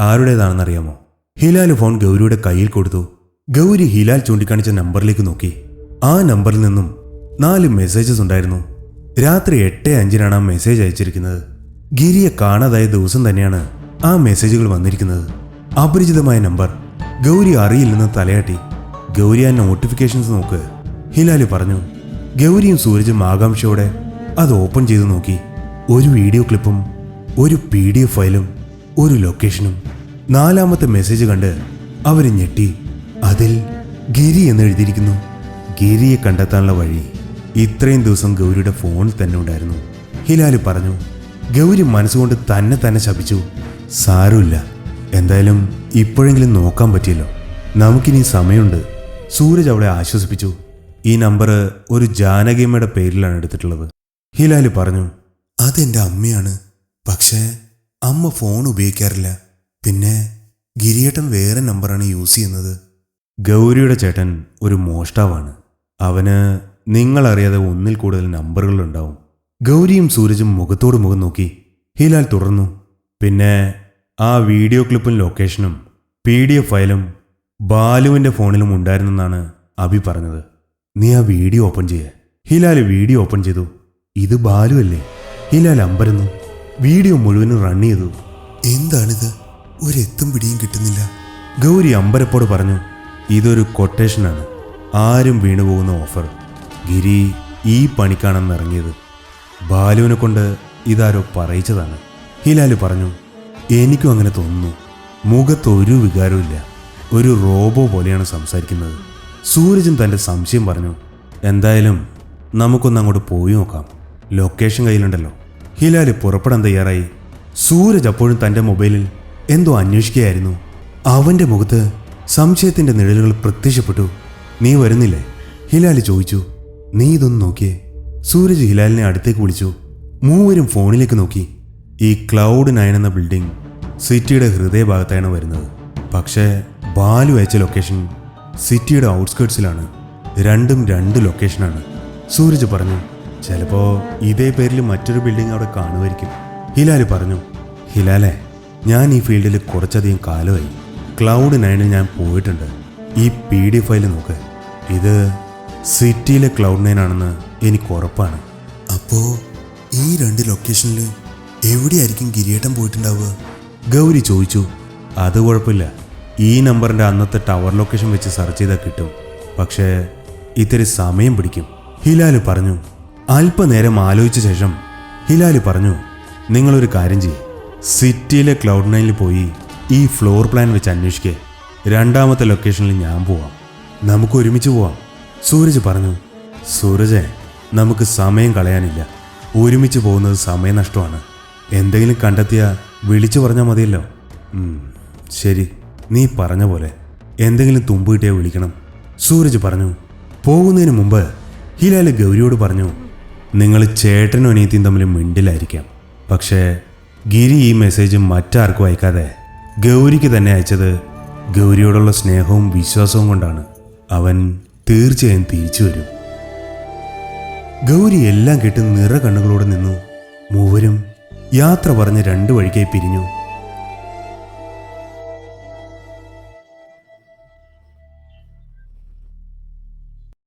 ആരുടേതാണെന്നറിയാമോ? ഹിലാൽ ഫോൺ ഗൗരിയുടെ കയ്യിൽ കൊടുത്തു. ഗൗരി ഹിലാൽ ചൂണ്ടിക്കാണിച്ച നമ്പറിലേക്ക് നോക്കി. ആ നമ്പറിൽ നിന്നും 4 മെസ്സേജസ് ഉണ്ടായിരുന്നു. രാത്രി 8:05 ആ മെസ്സേജ് അയച്ചിരിക്കുന്നത്. ഗിരിയെ കാണാതായ ദിവസം തന്നെയാണ് ആ മെസ്സേജുകൾ വന്നിരിക്കുന്നത്. അപരിചിതമായ നമ്പർ. ഗൗരി അറിയില്ലെന്ന് തലയാട്ടി. ഗൗരി ആ നോട്ടിഫിക്കേഷൻസ് നോക്ക്, ഹിലാല് പറഞ്ഞു. ഗൗരിയും സൂരജും ആകാംക്ഷയോടെ അത് ഓപ്പൺ ചെയ്ത് നോക്കി. ഒരു വീഡിയോ ക്ലിപ്പും ഒരു PDF ഫയലും ഒരു ലൊക്കേഷനും. 4ാമത്തെ മെസ്സേജ് കണ്ട് അവർ ഞെട്ടി. അതിൽ ഗിരി എന്ന് എഴുതിയിരിക്കുന്നു. ഗിരിയെ കണ്ടെത്താനുള്ള വഴി ഇത്രയും ദിവസം ഗൗരിയുടെ ഫോണിൽ തന്നെ ഉണ്ടായിരുന്നു. ഹിലാല് പറഞ്ഞു. ഗൗരി മനസ്സുകൊണ്ട് തന്നെ ശപിച്ചു. സാരമില്ല, എന്തായാലും ഇപ്പോഴെങ്കിലും നോക്കാൻ പറ്റിയല്ലോ, നമുക്കിനി സമയമുണ്ട്. സൂരജ് അവളെ ആശ്വസിപ്പിച്ചു. ഈ നമ്പർ ഒരു ജാനകിയമ്മയുടെ പേരിലാണ് എടുത്തിട്ടുള്ളത്. ഹിലാല് പറഞ്ഞു. അതെന്റെ അമ്മയാണ്. പക്ഷേ അമ്മ ഫോൺ ഉപയോഗിക്കാറില്ല. പിന്നെ ഗിരിയേട്ടൻ വേറെ നമ്പറാണ് യൂസ് ചെയ്യുന്നത്. ഗൗരിയുടെ ചേട്ടൻ ഒരു മോഷ്ടാവാണ്. അവന് നിങ്ങളറിയാതെ ഒന്നിൽ കൂടുതൽ നമ്പറുകളുണ്ടാവും. ഗൗരിയും സൂരജും മുഖത്തോട് മുഖം നോക്കി. ഹിലാൽ തുടർന്നു. പിന്നെ ആ വീഡിയോ ക്ലിപ്പും ലൊക്കേഷനും PDF ഫയലും ബാലുവിൻ്റെ ഫോണിലും ഉണ്ടായിരുന്നെന്നാണ് അഭി പറഞ്ഞത്. നീ ആ വീഡിയോ ഓപ്പൺ ചെയ്യേ. ഹിലാൽ വീഡിയോ ഓപ്പൺ ചെയ്തു. ഇത് ബാലു അല്ലേ? ഹിലാൽ അമ്പരന്നു. വീഡിയോ മുഴുവനും റൺ ചെയ്തു. എന്താണിത്? ഒരെത്തും പിടിയും കിട്ടുന്നില്ല. ഗൗരി അമ്പരപ്പോട് പറഞ്ഞു. ഇതൊരു കൊട്ടേഷനാണ്, ആരും വീണുപോകുന്ന ഓഫർ. ഗിരി ഈ പണിക്കാണെന്ന് ഇറങ്ങിയത്. ബാലുവിനെ കൊണ്ട് ഇതാരോ പറയിച്ചതാണ്. ഹിലാല് പറഞ്ഞു. എനിക്കും അങ്ങനെ തോന്നുന്നു. മുഖത്തൊരു വികാരമില്ല, ഒരു റോബോ പോലെയാണ് സംസാരിക്കുന്നത്. സൂരജും തൻ്റെ സംശയം പറഞ്ഞു. എന്തായാലും നമുക്കൊന്ന് അങ്ങോട്ട് പോയി നോക്കാം, ലൊക്കേഷൻ കയ്യിലുണ്ടല്ലോ. ഹിലാല് പുറപ്പെടാൻ തയ്യാറായി. സൂരജ് അപ്പോഴും തൻ്റെ മൊബൈലിൽ എന്തോ അന്വേഷിക്കുകയായിരുന്നു. അവൻ്റെ മുഖത്ത് സംശയത്തിൻ്റെ നിഴലുകൾ പ്രത്യക്ഷപ്പെട്ടു. നീ വരുന്നില്ലേ? ഹിലാല് ചോദിച്ചു. നീ ഇതൊന്ന് നോക്കിയേ. സൂരജ് ഹിലാലിനെ അടുത്തേക്ക് വിളിച്ചു. മൂവരും ഫോണിലേക്ക് നോക്കി. ഈ Cloud 9 എന്ന ബിൽഡിംഗ് സിറ്റിയുടെ ഹൃദയഭാഗത്താണ് വരുന്നത്. പക്ഷേ ബാലു അയച്ച ലൊക്കേഷൻ സിറ്റിയുടെ ഔട്ട്സ്കേർട്സിലാണ്. രണ്ടും 2 ലൊക്കേഷനാണ്. സൂരജ് പറഞ്ഞു. ചിലപ്പോൾ ഇതേ പേരിൽ മറ്റൊരു ബിൽഡിംഗ് അവിടെ കാണുമായിരിക്കും. ഹിലാല് പറഞ്ഞു. ഹിലാലെ, ഞാൻ ഈ ഫീൽഡിൽ കുറച്ചധികം കാലമായി. Cloud 9 ഞാൻ പോയിട്ടുണ്ട്. ഈ PDF ഫയൽ നോക്ക്. ഇത് സിറ്റിയിലെ Cloud 9 ആണെന്ന് എനിക്ക് ഉറപ്പാണ്. അപ്പോ ഈ 2 ലൊക്കേഷനിൽ എവിടെയായിരിക്കും ഗിരിയേട്ടൻ പോയിട്ടുണ്ടാവുക? ഗൗരി ചോദിച്ചു. അത് കുഴപ്പമില്ല, ഈ നമ്പറിൻ്റെ അന്നത്തെ ടവർ ലൊക്കേഷൻ വെച്ച് സെർച്ച് ചെയ്താൽ കിട്ടും. പക്ഷേ ഇത്തിരി സമയം പിടിക്കും. ഹിലാല് പറഞ്ഞു. അല്പനേരം ആലോചിച്ച ശേഷം ഹിലാല് പറഞ്ഞു. നിങ്ങളൊരു കാര്യം ചെയ്യ്, സിറ്റിയിലെ Cloud 9 പോയി ഈ ഫ്ലോർ പ്ലാൻ വെച്ച് അന്വേഷിക്കേ. 2ാമത്തെ ലൊക്കേഷനിൽ ഞാൻ പോവാം, നമുക്ക് ഒരുമിച്ച് പോവാം. സൂരജ് പറഞ്ഞു. സൂരജെ, നമുക്ക് സമയം കളയാനില്ല. ഒരുമിച്ച് പോകുന്നത് സമയനഷ്ടമാണ്. എന്തെങ്കിലും കണ്ടെത്തിയാൽ വിളിച്ചു പറഞ്ഞാൽ മതിയല്ലോ. ശരി, നീ പറഞ്ഞ പോലെ എന്തെങ്കിലും തുമ്പ് കിട്ടിയാൽ വിളിക്കണം, സൂരജ് പറഞ്ഞു. പോകുന്നതിന് മുമ്പ് ഹിലാല് ഗൗരിയോട് പറഞ്ഞു. നിങ്ങൾ ചേട്ടനും അനിയത്തിയും തമ്മിൽ മിണ്ടിലായിരിക്കാം, പക്ഷേ ഗിരി ഈ മെസ്സേജ് മറ്റാർക്കും അയക്കാതെ ഗൗരിക്ക് തന്നെ അയച്ചത് ഗൗരിയോടുള്ള സ്നേഹവും വിശ്വാസവും കൊണ്ടാണ്. അവൻ തീർച്ചയായും തിരിച്ചു വരും. ഗൗരി എല്ലാം കേട്ട് നിറ കണ്ണുകളോടെ നിന്നു. മൂവരും യാത്ര പറഞ്ഞ് 2 വഴിക്കായി പിരിഞ്ഞു.